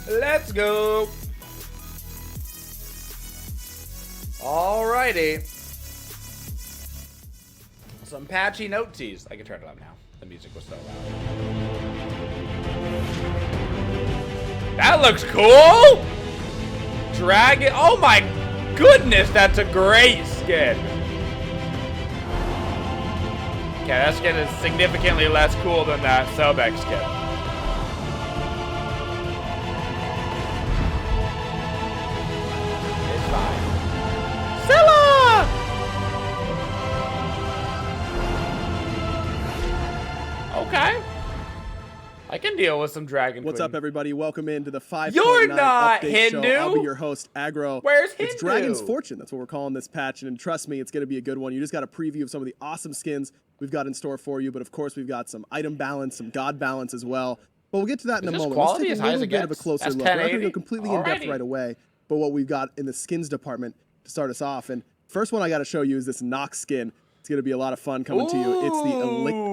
Let's go. Alrighty. Some patchy notes. I can turn it up now. The music was so loud. That looks cool. Dragon. Oh my goodness, that's a great skin. Okay, that skin is significantly less cool than that Sobek skin. It's fine. Scylla! Okay. I can deal with some Dragon What's Queen. up, everybody? Welcome into the 5.9 You're not update Hindu. show. I'll be your host, Aggro. Where's Hindu? It's Dragon's Fortune. That's what we're calling this patch, and trust me, it's going to be a good one. You just got a preview of some of the awesome skins we've got in store for you, but of course, we've got some item balance, some god balance as well. But we'll get to that in a moment. Let's take a little bit of a closer look. We're not going to go completely in depth right away, but what we've got in the skins department to start us off. And first one I got to show you is this Nox skin. It's going to be a lot of fun coming to you. It's the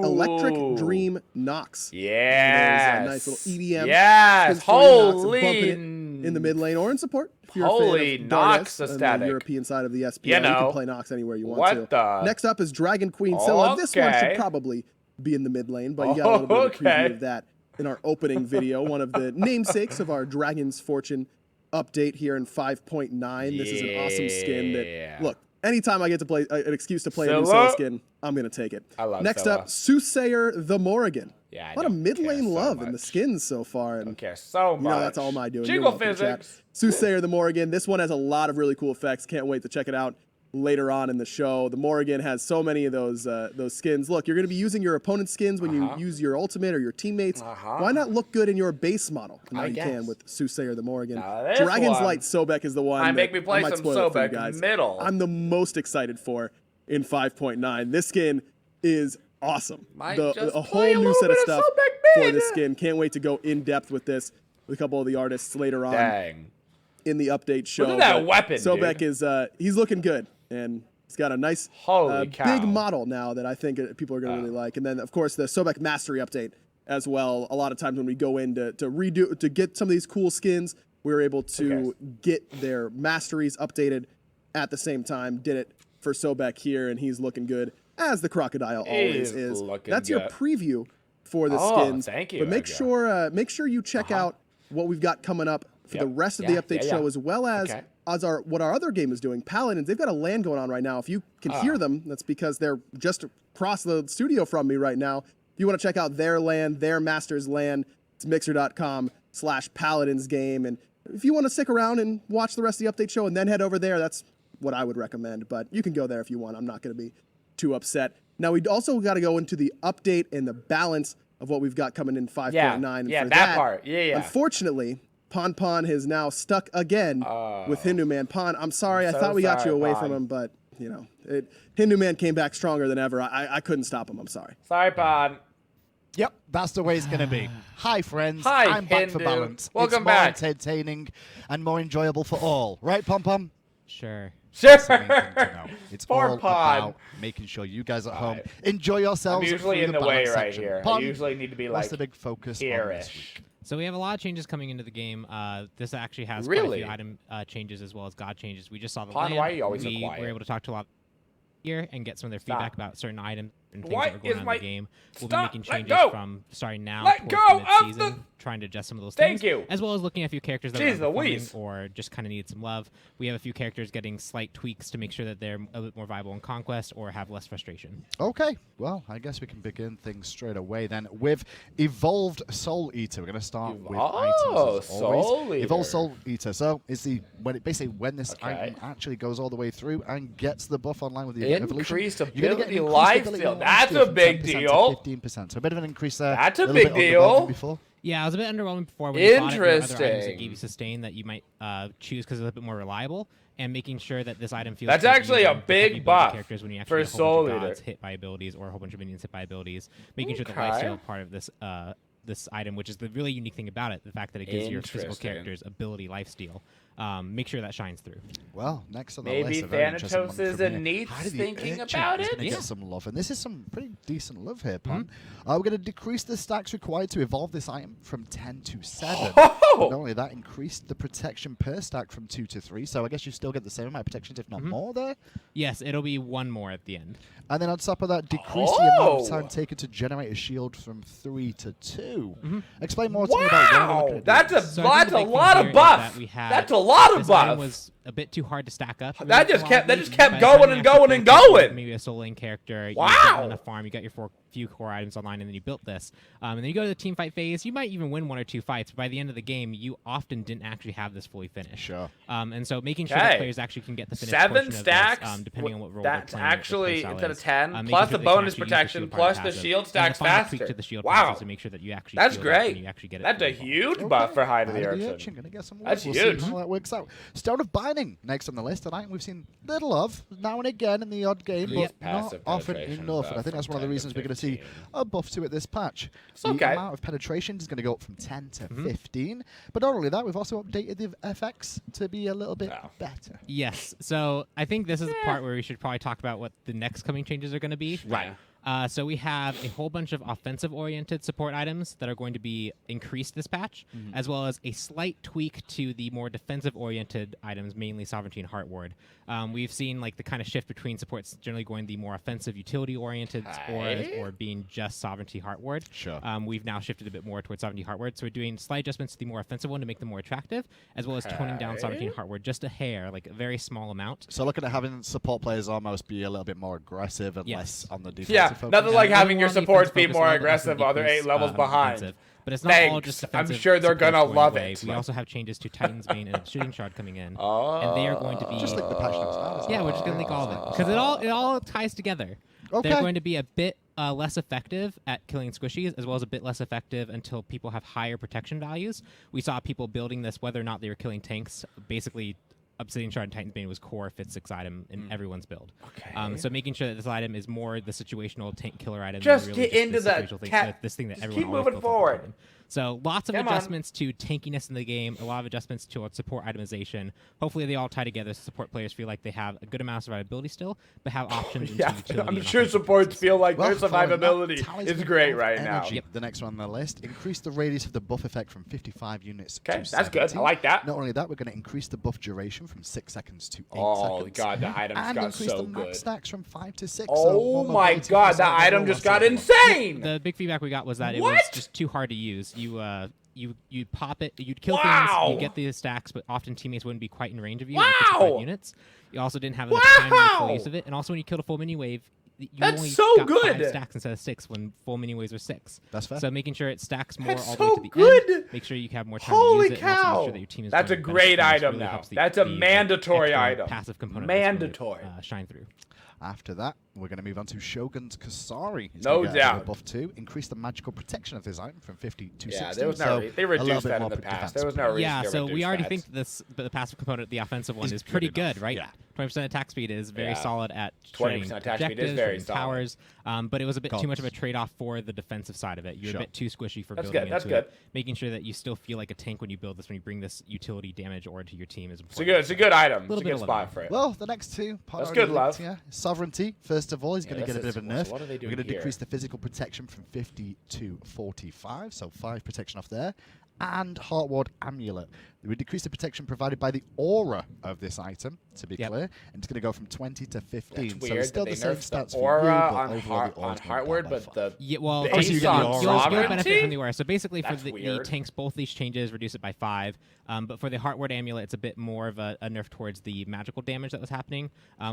Electric Dream Nox. Yeah. Nice little EDM. Yes. Holy. In the mid lane or in support. If you're holy a fan of Nox Darius, aesthetic. The European side of the SPL. You know, can play Nox anywhere you want what to. The? Next up is Dragon Queen Scylla. Okay. This one should probably be in the mid lane, but you got a little bit of a preview of that in our opening video. One of the namesakes of our Dragon's Fortune update here in 5.9. This is an awesome skin that, look, anytime I get to play an excuse to play a new Scylla skin, I'm going to take it. I love Next Scylla. up, Soothsayer the Morrigan. Yeah, a lot of mid lane love in the skins so far. I don't care so much. You know, that's all my doing. Jiggle physics. Soothsayer the Morrigan. This one has a lot of really cool effects. Can't wait to check it out later on in the show. The Morrigan has so many of those skins. Look, you're going to be using your opponent's skins when you use your ultimate or your teammates. Why not look good in your base model? Now you can with Soothsayer the Morrigan. Dragon's Light Sobek is the one. I make me play some Sobek middle. I'm the most excited for in 5.9. This skin is awesome. A whole new set of stuff for this skin. Can't wait to go in depth with this with a couple of the artists later on in the update show. Look at that weapon, Sobek dude. is he's looking good, and he's got a nice big model now that I think people are going to really like. And then of course the Sobek Mastery update as well. A lot of times when we go in to get some of these cool skins, we were able to get their masteries updated at the same time. Did it for Sobek here, and he's looking good, as the crocodile always is. That's your preview for the skins. Thank you. But make sure you check out what we've got coming up for the rest of the update show, as well as what our other game is doing. Paladins, they've got a LAN going on right now. If you can hear them, that's because they're just across the studio from me right now. If you want to check out their LAN, their Masters LAN, it's mixer.com/Paladins game. And if you want to stick around and watch the rest of the update show and then head over there, that's what I would recommend. But you can go there if you want. I'm not going to be too upset. Now, we also got to go into the update and the balance of what we've got coming in 5.9. Yeah, for that part. Yeah. Unfortunately, Pon has now stuck again with Hindu Man. Pon, I'm sorry. I thought we got you away from him, but, you know, Hindu Man came back stronger than ever. I couldn't stop him. I'm sorry. Sorry, Pon. Yep, that's the way it's going to be. Hi, friends. Hi, I'm back for balance. Welcome it's back. more entertaining and more enjoyable for all. Right, Pom Pom? Sure. That's the main thing to know. It's Poor all Pod. about making sure you guys at home enjoy yourselves. I'm usually in the way right here. Pom, I usually need to be like what's the big focus on this week? So we have a lot of changes coming into the game. This actually has quite a few item changes as well as god changes. We just saw the Pon, land. why are you always so We quiet? were able to talk to a lot here and get some of their feedback about certain items and things Why that were going is on my- in the game. We'll Stop! be making Let changes go! from starting now Let towards go the of mid-season, trying to adjust some of those Thank things. you. As well as looking at a few characters that Jeez are underperforming Louise. or just kind of needed some love. We have a few characters getting slight tweaks to make sure that they're a bit more viable in Conquest or have less frustration. Okay, well, I guess we can begin things straight away then with Evolved Soul Eater. We're going to start with items as always. Soul Eater. Evolved Soul Eater. So is when this item actually goes all the way through and gets the buff online with the evolution. Increased You're going to get ability an life increased steal. ability That's life a big steal deal. from 10% to 15%. So a bit of an increase there. That's a little big bit deal. underwhelming before. Yeah, I was a bit underwhelming before when you bought it. There were other items that Interesting. gave you sustain that you might choose because it's a bit more reliable, and making sure that this item feels. That's good actually a using the big heavy ability buff characters when you for actually get a whole bunch Soul of gods Eater. hit by abilities or a whole bunch of minions hit by abilities, making sure the Okay. lifesteal part of this this item, which is the really unique thing about it, the fact that it gives your physical characters ability lifesteal. Make sure that shines through. Well, next on the Maybe list, a very interesting one Thanatos from and here. Neith Heidi the thinking Urchin about is it. gonna get some love, and this is some pretty decent love here, Pon. We're going to decrease the stacks required to evolve this item from 10 to 7. But not only that, increased the protection per stack from 2 to 3. So I guess you still get the same amount of protections, if not more there. Yes, it'll be 1 more at the end. And then on top of that, decrease the amount of time taken to generate a shield from 3 to 2. Explain more to me about what we're looking at. That's a lot of buff. That's a lot of buff. Was a bit too hard to stack up. That just kept going and going and going. Maybe a soul lane character. Wow. You got on a farm. You got your few core items online, and then you built this. And then you go to the team fight phase. You might even win 1 or 2 fights. But by the end of the game, you often didn't actually have this fully finished. Sure. And so making sure that players actually can get the finished 7 portion stacks. Of this, depending on what role that's they're playing. Actually instead of 10 making plus sure the they can bonus actually use protection the plus the passive. shield And stacks the final faster. tweak to the shield Wow. to make sure that you actually That's shield up great. and you actually get it That's a through. huge buff for Heidi the Heidi Urchin. Gonna get some That's we'll huge. See how that works out. Stone of Binding next on the list, and I think we've seen little of now and again in the odd game, but not Passive often penetration enough. And I think buff that's from one of the 10 to reasons we're going to see 15. a buff to it this patch. The okay. amount of penetration is going to go up from 10 to 15. But not only that, we've also updated the FX to be a little bit better. Yes. So I think this is the part where we should probably talk about what the next coming changes are going to be. Right. So we have a whole bunch of offensive-oriented support items that are going to be increased this patch, as well as a slight tweak to the more defensive-oriented items, mainly Sovereignty and Heart Ward. We've seen like the kind of shift between supports generally going the more offensive, utility-oriented, or being just Sovereignty Heart Ward. Sure. We've now shifted a bit more towards Sovereignty Heart Ward, so we're doing slight adjustments to the more offensive one to make them more attractive, as well as toning down Sovereignty and Heart Ward just a hair, like a very small amount. So looking at having support players almost be a little bit more aggressive and less on the defensive. Yeah, focus. nothing like having your on the supports be defensive more focus, aggressive while they're 8 levels behind. defensive. But it's not all just defensive. I'm sure they're supports gonna going love away. it. We also have changes to Titan's Bane and Shooting Shard coming in, and they are going to be just like the patch notes now. yeah, we're just gonna link all of it because it all ties together. Okay. They're going to be a bit less effective at killing squishies, as well as a bit less effective until people have higher protection values. We saw people building this whether or not they were killing tanks. Basically, Obsidian Shard and Titan's Bane was core 5th, 6th item in everyone's build. Okay. So making sure that this item is more the situational tank killer item. Just than really get into this that situational thing, cat- this thing that just everyone keep always moving builds up forward. upon. So lots of Come on. adjustments to tankiness in the game, a lot of adjustments to support itemization. Hopefully they all tie together so support players feel like they have a good amount of survivability still, but have options into utility. I'm and sure offensive supports pieces. feel like Well, their following that, survivability is Talisman great of right now. Energy, the next one on the list, increase the radius of the buff effect from 55 units Okay, to that's good. 70. I like that. Not only that, we're going to increase the buff duration from 6 seconds to 8 Oh seconds. god, the items And got increase so the max good. stacks from 5 to 6. Oh my god, that item just got insane! The big feedback we got was that it What? was just too hard to use. You pop it, you'd kill Wow. things, you get the stacks, but often teammates wouldn't be quite in range of you. Wow. With 55 units. You also didn't have enough time to make full use of it, and also when you killed a full mini wave, you That's only so got good. 5 stacks instead of 6 when full mini waves were 6. That's fair. So making sure it stacks more That's all the way so to the good. end. Make sure you have more time Holy to use it. And also cow! make sure that your team is That's a going to great benefit from this. item Really now. helps the- That's a the mandatory extra item. passive component of this really, Mandatory. shine through. After that, we're going to move on to Shogun's Kasari. He's No gonna get another doubt. buff 2. Increase the magical protection of this item from 50 to Yeah, 60. there was no so they a little reduced bit that more in the past. defense. There was no reason Yeah, to so we reduce already that. think the passive component, the offensive one, Is is good pretty enough. good, right? Yeah. 20% attack speed is very Yeah. solid at 20% shredding attack speed is objectives, very shredding solid. towers, but it was a bit too much of a Gods. trade-off for the defensive side of it. You're Sure. a bit too squishy for That's building good, that's into it. good. Making sure that you still feel like a tank when you build this, when you bring this utility damage or to your team is It's a important. good, it's a good item. It's Little a bit good of spot living. for it. Well, the next two. That's good, love. Yeah. Sovereignty, first of all, he's Yeah, going to get a this bit of a is- nerf. what are they We're doing going to here? decrease the physical protection from 50 to 45, so 5 protection off there. And Heart Ward Amulet. We decrease the protection provided by the aura of this item, to be clear, and it's going to go from 20 to 15. That's so weird it's still that the they same nerfed stats the for you, aura but on overall the aura's gone down Heartward, by but 5. the Yeah, well, Based Obviously, you get on the aura. you'll sovereignty? benefit from the aura. So basically, for That's the weird. tanks, both these changes reduce it by 5. But for the Heartward Amulet, it's a bit more of a nerf towards the magical damage that was happening.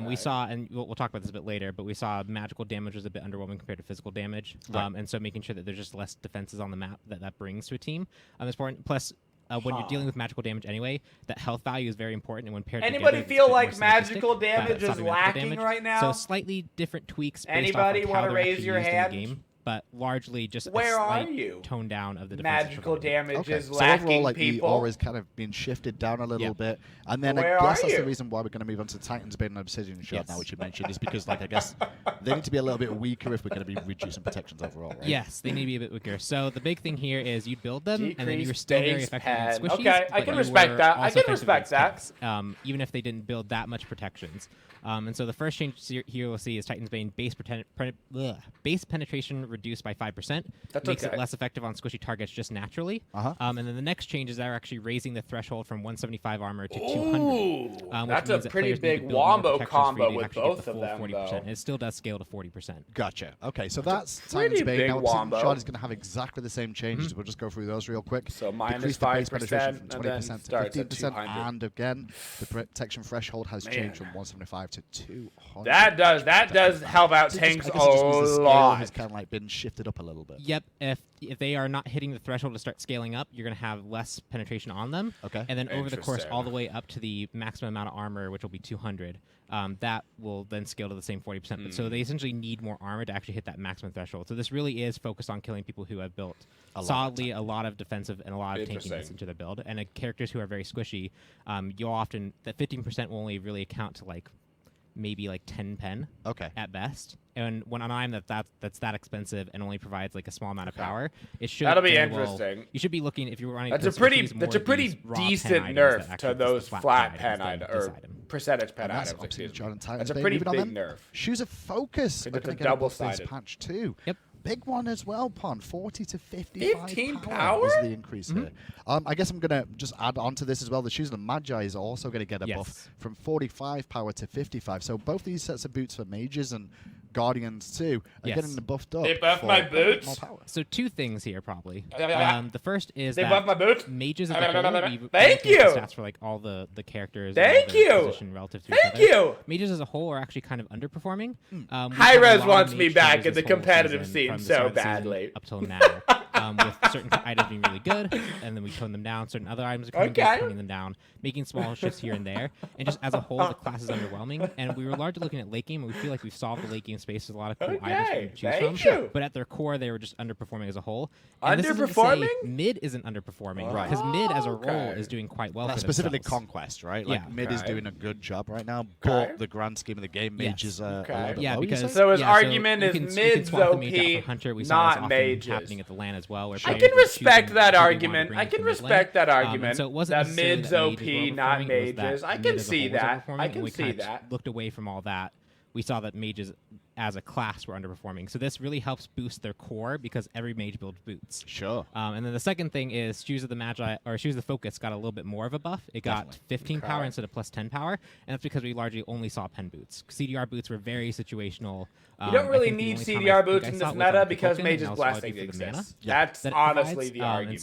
We saw, and we'll talk about this a bit later, but we saw magical damage was a bit underwhelming compared to physical damage. Right. And so making sure that there's just less defenses on the map that brings to a team is important. Plus, when you're dealing with magical damage anyway, that health value is very important. And when paired Anybody together, feel it's a bit like more magical synergistic, damage is stopping magical lacking damage. right now? So slightly different tweaks. Based Anybody off of wanna how they're raise actually your used in the hand? game. but largely just Where a are slight you? tone down of the defensive Magical performance. damage Okay, is so lacking, overall, like people. the aura's kind of been shifted down a little bit, and then Where I guess are that's you? the reason why we're going to move on to Titan's Bane and Obsidian Shard Yes. now, which you mentioned, is because like I guess they need to be a little bit weaker if we're going to be reducing protections overall, right? Yes, they need to be a bit weaker. So the big thing here is you build them, and then you were Decrease still very base effective against pad. squishies. Okay, I but can you respect were that. I also can effective respect against that. tanks, even if they didn't build that much protections. And so the first change here you'll see is Titan's Bane base penetration reduced by 5%. That's makes okay. it less effective on squishy targets just naturally. Uh-huh. And then the next changes are actually raising the threshold from 175 armor to 200. Ooh, Which that's a means that pretty players need to big build more wombo protections for you combo to with actually get both the of full them, 40%. though. And it still does scale to 40%. Gotcha. Okay, so that's pretty Titan's Bane. big Now, Obsidian wombo. Shard is going to have exactly the same changes. We'll just go through those real quick. So Decrease minus the base 5% penetration from and then 20% to starts at 15%, 200. and again, the protection threshold has Man. changed from 175 to 200. That does help out So tanks just, a I guess it just means the scale lot. has kind of like been shifted up a little bit. Yep, if they are not hitting the threshold to start scaling up, you're going to have less penetration on them. Okay. And then over the course, Interesting. all the way up to the maximum amount of armor, which will be 200, that will then scale to the same 40%. But so they essentially need more armor to actually hit that maximum threshold. So this really is focused on killing people who have built solidly a lot of defensive and a lot of tankiness Interesting. into their build. And characters who are very squishy, you'll often, that 15% will only really account to like maybe like 10 pen Okay. at best. And when an item that's that expensive and only provides like a small amount of power, it should That'll be very well- interesting. you should be looking if you're running. That's a Puch, pretty you should use more of these raw pen decent items that nerf actually to just the those flat pen than items this or item. percentage pen And that's items. Obsidian Excuse Shard me. and Titan's That's a Bane. pretty Moving on big then, nerf. Shoes of Focus. Think We're it's going a to get a buff this double-sided. patch too. Yep. Big one as well, Pon. 40 to 55 15 power power? is the increase here. I guess I'm going to just add on to this as well. The Shoes of the Magi is also going to get a buff Yes. from 45 power to 55. So both these sets of boots for mages and guardians too are Yes. getting the buffed up. They buff for my a bit boots? more power. So two things here probably. Yeah. The first is They that buff my boots? mages as a whole. we've Thank looked at the you. Stats for like all the characters. Thank and all their you. Position relative to Thank each other. you. Mages as a whole are actually kind of underperforming. We High had a Res lot of wants me mage back changes in the this whole competitive season, scene from the so start of the season badly. up till now. With certain items being really good, and then we tone them down. Certain other items are coming Okay. good, toning them down, making small shifts here and there. And just as a whole, the class is underwhelming. And we were largely looking at late game, and we feel like we've solved the late game space. There's a lot of cool items for you to choose thank from. you. But at their core, they were just underperforming as a whole. And this isn't to say Underperforming? mid isn't underperforming, Right. because mid as a Okay. role is doing quite well. That's for specifically themselves. Conquest, right? Like Yeah. mid is Okay. doing a good job right now, Okay. but the grand scheme of the game, Yes. mages are Okay. a little bit Yeah, low, you because say? So his yeah, argument you is can, you can mids swap the mage out OP, for Hunter. We saw not this often mages. happening at the LAN as well. Where I players can were respect choosing that who they wanted to argument. bring I into can the mid respect lane. that argument. And so it wasn't That necessarily mids that OP, mages were not overperforming, it was mages. that I can mid as a see whole was that. overperforming, I and can we see kind of that. looked away from all that. We saw that mages as a class were underperforming. So this really helps boost their core because every mage builds boots. Sure. And then the second thing is Shoes of the Magi, or Shoes of the Focus got a little bit more of a buff. It got Definitely. 15 power Okay. instead of plus 10 power, and that's because we largely only saw pen boots. CDR boots were very situational. You don't I really think the need only time I CDR think boots I in saw this it was on meta the because token, and Mage's that was probably Blessing for the mana exists. Yeah. That's that it honestly provides, the argument. And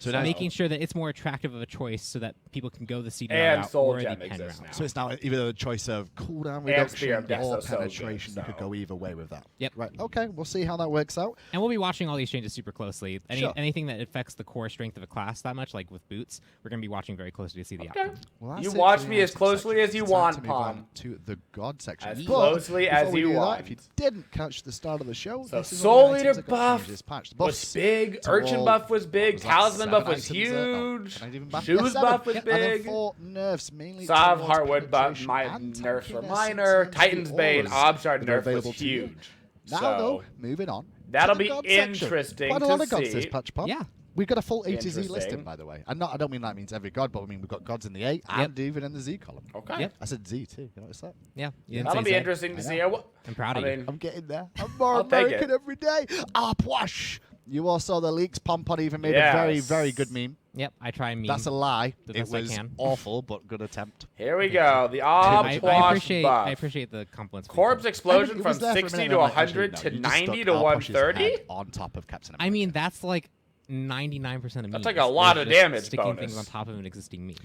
so now- making sure that it's more attractive of a choice so that people can go the CDR And route Soul or the Gem pen exists route. now. So it's now either the choice of cooldown And Spear of reduction Death, or so penetration. good, You could so. go either way with that. Yep. Right. Okay. We'll see how that works out. And we'll be watching all these changes super closely. Sure. Anything that affects the core strength of a class that much, like with boots, we're going to be watching very closely to see the Okay. outcome. Well, that's You it watch for the me as item closely section. as you It's time want, to move on Pom. to the God section. As But closely as before we you do that, want. if you didn't catch the start of the show, So this is Soul all the Eater items that got buff changed this patch. The was buffs big. to Urchin all- buff was big. was that Talisman 7 buff was items there? Oh, huge. can I even back- Shoes yeah, buff was 7. And then big. 4 nerfs, mainly Sav towards Heartwood buff, penetration my and nerfs were tankiness minor. and Titan's the Bane, auras Obshard that are nerf available was to you. huge. Now, So, though, moving on. that'll to the be God section. interesting Quite a to lot of gods this see. patch, Pom. Yeah. We've got a full A to Z Interesting. listing, by the way. And I don't mean that means every god, but I mean we've got gods in the A and even in the Z column. Okay. Yep. I said Z too. You notice that? Yeah. You didn't That'll say be Zed. interesting to I see. know. I'm proud of I you. mean, I'm getting there. I'm more I'll take American it. every day. Ah, Puch. You all saw the leaks. Pompon even made a Yes. very, very good meme. Yep, I try and meme. That's a lie. The It best I was can. awful, but good attempt. here we go. The I Obwash buff. appreciate the compliments. Corpse explosion It from was there for a 60 minute, to and I'm like, actually, 100 no, to you just 90 stuck to Al Puch's 130. head on top of Captain America. I mean, that's like 99% of memes. That's like a lot They're of just damage sticking bonus. things on top of an existing meme.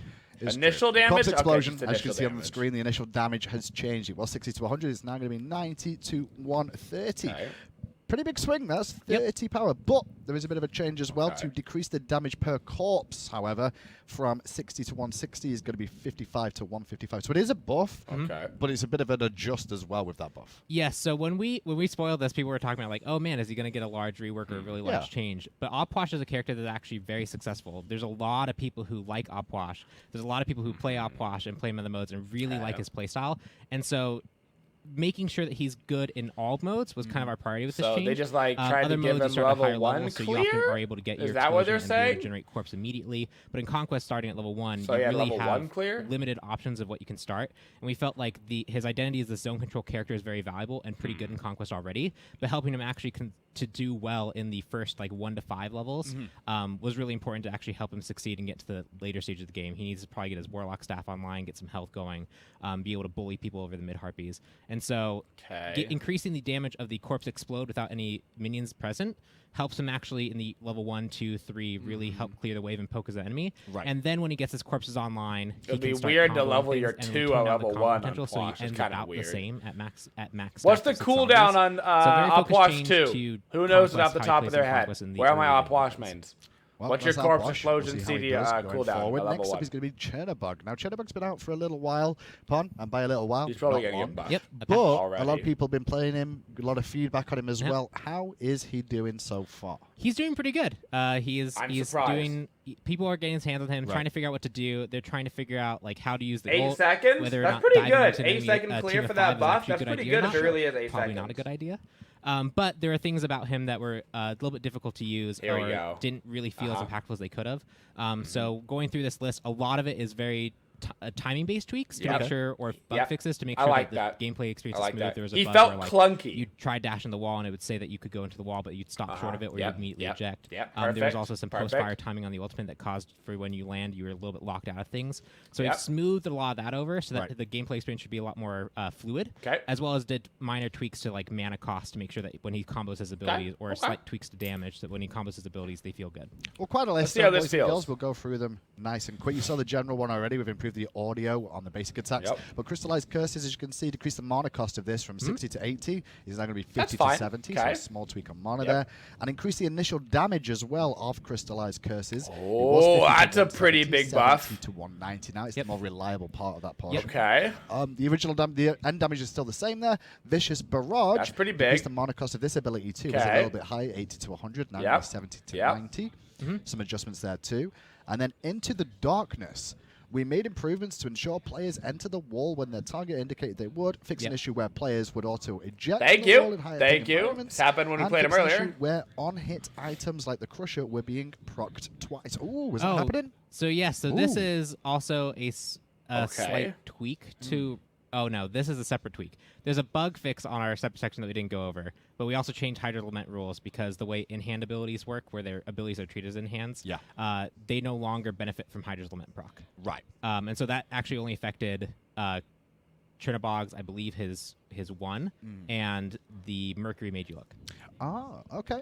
It's Initial true. damage? Corpse Okay, explosion, just as you can initial see on the damage. screen, the initial damage has changed. It was 60 to 100. It's now going to be 90 to 130. Okay. Pretty big swing, that's 30 power, but there is a bit of a change as well to decrease the damage per corpse, however, from 60 to 160 is going to be 55 to 155. So it is a buff, but it's a bit of an adjust as well with that buff. Yes, so when we spoiled this, people were talking about like, oh man, is he going to get a large rework or a really large change? But Opwash is a character that's actually very successful. There's a lot of people who like Opwash. There's a lot of people who play Opwash and play him in the modes and really like his playstyle. And so making sure that he's good in all modes was kind of our priority with this change. So they just like tried to give him level 1 so clear? you often are able to get your Is that what they're saying? Generate corpse immediately. But in Conquest, starting at level 1, so you yeah, really level have 1 clear? limited options of what you can start. And we felt like his identity as the zone control character is very valuable and pretty good in Conquest already. But helping him actually to do well in the first like 1 to 5 levels was really important to actually help him succeed and get to the later stage of the game. He needs to probably get his Warlock staff online, get some health going, be able to bully people over the mid harpies. And so increasing the damage of the corpse explode without any minions present helps him actually in the level 1, 2, 3 really help clear the wave and poke his enemy. Right. And then when he gets his corpses online, it'd be weird to level your 2 on level 1 on so he ends about the same at max. What's the cooldown on Opwash 2? Who knows it off the top of their head? Where are my Opwash mains? Well, what's your corpse explosion CD cooldown? Next up is going to be Chernobog. Now, Chernobog's been out for a little while, and by a little while, he's probably going to get buffed. Yep, but a lot of people have been playing him, a lot of feedback on him as well. How is he doing so far? He's doing pretty good. He's doing. People are getting his hands on him, trying to figure out what to do. They're trying to figure out like how to use the 8 seconds. That's pretty good. 8 second clear for that buff. That's pretty good if it really is 8 seconds. Probably not a good idea. But there are things about him that were a little bit difficult to use or didn't really feel as impactful as they could have. So going through this list, a lot of it is very timing-based tweaks to make sure, or bug fixes to make sure that the gameplay experience is smooth. There was a bug felt where, like, clunky. You'd try dashing the wall, and it would say that you could go into the wall, but you'd stop short of it, or you'd immediately eject. There was also some post-fire timing on the ultimate that caused for when you land, you were a little bit locked out of things. So we've smoothed a lot of that over so that the gameplay experience should be a lot more fluid, as well as did minor tweaks to like mana cost to make sure that when he combos his abilities, or slight tweaks to damage, that when he combos his abilities, they feel good. Well, quite a list. Let's see how this feels. We'll go through them nice and quick. You saw the general one already. We've improved the audio on the basic attacks. But crystallized curses, as you can see, decrease the mana cost of this from 60 to 80. Is now going to be 50 to 70. So a small tweak on mana there. And increase the initial damage as well of crystallized curses. Oh, that's a pretty big buff. To 190 now. It's the more reliable part of that portion. The original the end damage is still the same there. Vicious Barrage. That's pretty big. Increase the mana cost of this ability too. Was a little bit high, 80 to 100. Now 70 to 90. Some adjustments there too. And then Into the Darkness. We made improvements to ensure players enter the wall when their target indicated they would, fix an issue where players would auto-eject the wall in higher It's happened when we played him earlier. Where on-hit items like the Crusher were being procced twice. Ooh, was that happening? So this is also a slight tweak to... Oh, no, this is a separate tweak. There's a bug fix on our separate section that we didn't go over, but we also changed Hydra's Lament rules because the way in-hand abilities work, where their abilities are treated as in-hands, they no longer benefit from Hydra's Lament proc. Right. And so that actually only affected Chernobog's, I believe, his 1, and the Mercury made you look. Ah, okay.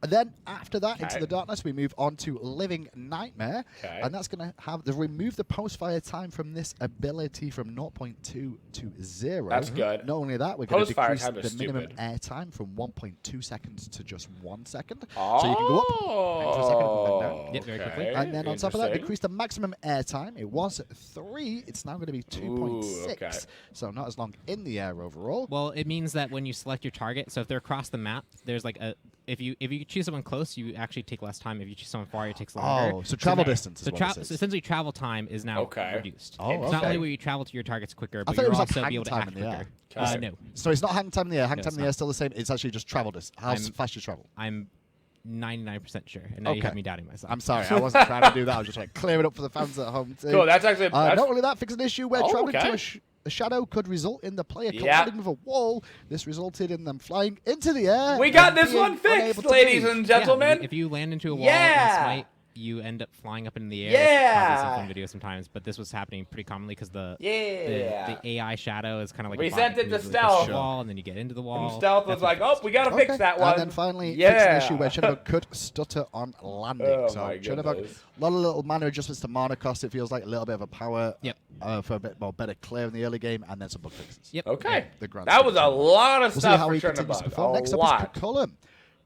And then after that, Into the Darkness, we move on to Living Nightmare. And that's going to remove the post-fire time from this ability from 0.2 to 0. That's good. Not only that, we're going to decrease the minimum air time from 1.2 seconds to just 1 second. So you can go up extra second and come back down. Yep, very quickly. And then on top of that, decrease the maximum air time. It was 3. It's now going to be 2.6. So not as long in the air overall. Well, it means that when you select your target, so if they're across the map, there's like a... If you choose someone close, you actually take less time. If you choose someone far, it takes longer. Oh, so travel distance. So essentially, travel time is now reduced. It's not only will you travel to your targets quicker, but you'll also be able to act quicker. No. So it's not hang time in the air. Hang time in the air is still the same. It's actually just travel distance. How fast you travel? I'm 99% sure, and now you have me doubting myself. I'm sorry, I wasn't trying to do that. I was just trying to clear it up for the fans at home too. Cool, that's actually... not only that, fix an issue where traveling to a shadow could result in the player colliding with a wall. This resulted in them flying into the air. We got this one fixed, ladies and gentlemen. If you land into a wall in Smite, you end up flying up in the air. Yeah. Some video sometimes, but this was happening pretty commonly because the AI shadow is kind of like we sent it to the stealth wall, and then you get into the wall. And stealth was like, oh, we gotta fix that one. And then finally, fix an issue where Chernobog could stutter on landing. So Chernobog, a lot of little mana adjustments to mana cost. It feels like a little bit of a power for a bit more better clear in the early game, and then some bug fixes. Yep. Okay. Yeah, that was a lot of stuff for Chernobog. Next up is Cucullum.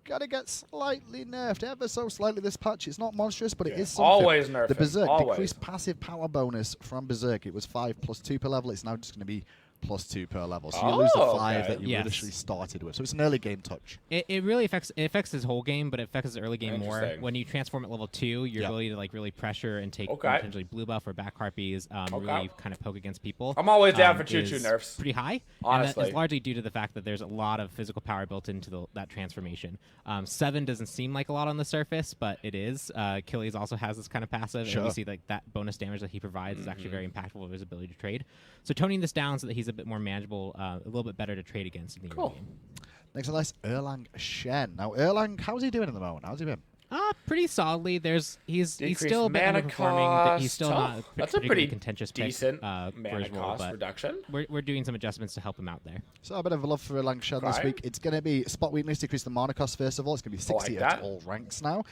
Gotta get slightly nerfed, ever so slightly this patch. It's not monstrous, but it is something. Always nerfed. The Berserk decreased passive power bonus from Berserk. It was 5+2 per level. It's now just going to be +2 per level. So you lose the 5 that you initially started with. So it's an early game touch. It really affects his whole game, but it affects his early game more. When you transform at level 2, your ability to like really pressure and take potentially blue buff or back harpies, really kind of poke against people. I'm always down for choo-choo nerfs. Pretty high. Honestly. And that is largely due to the fact that there's a lot of physical power built into that transformation. 7 doesn't seem like a lot on the surface, but it is. Achilles also has this kind of passive, and you see like that bonus damage that he provides is actually very impactful with his ability to trade. So toning this down so that he's a bit more manageable, a little bit better to trade against in the early game. Next on the list, Erlang Shen. Now, Erlang, how's he doing at the moment? How's he been? Pretty solidly. He's still a bit mana underperforming. Cost. He's still not That's a pretty contentious decent mana cost reduction. We're doing some adjustments to help him out there. So a bit of a love for Erlang Shen this week. It's going to be spot weakness, decrease the mana cost first of all. It's going to be 60 at all ranks now.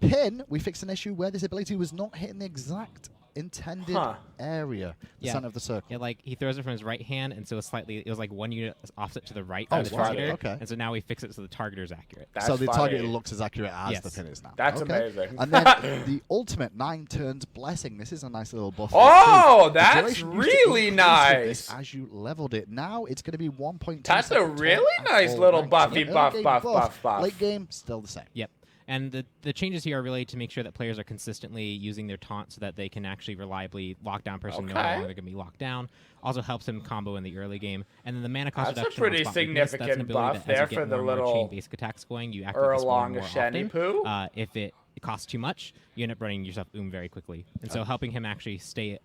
Pin, we fixed an issue where this ability was not hitting the exact intended area, the center of the circle. Yeah, like he throws it from his right hand, and so it was like 1 unit offset to the right of the target. Okay. And so now we fix it so the targeter is accurate. So the target looks as accurate as the pin is now. That's amazing. And then the ultimate 9 turns blessing. This is a nice little buff. Oh, that's really nice. As you leveled it, now it's going to be 1.2. That's a really nice little buff. Late game, still the same. Yep. And the changes here are really to make sure that players are consistently using their taunt so that they can actually reliably lock down person no longer they're going to be locked down. Also helps him combo in the early game. And then the mana cost reduction. That's a pretty significant buff there for the little chain basic attacks going. You activate this one more often. If it costs too much, you end up running yourself very quickly. And so helping him actually stay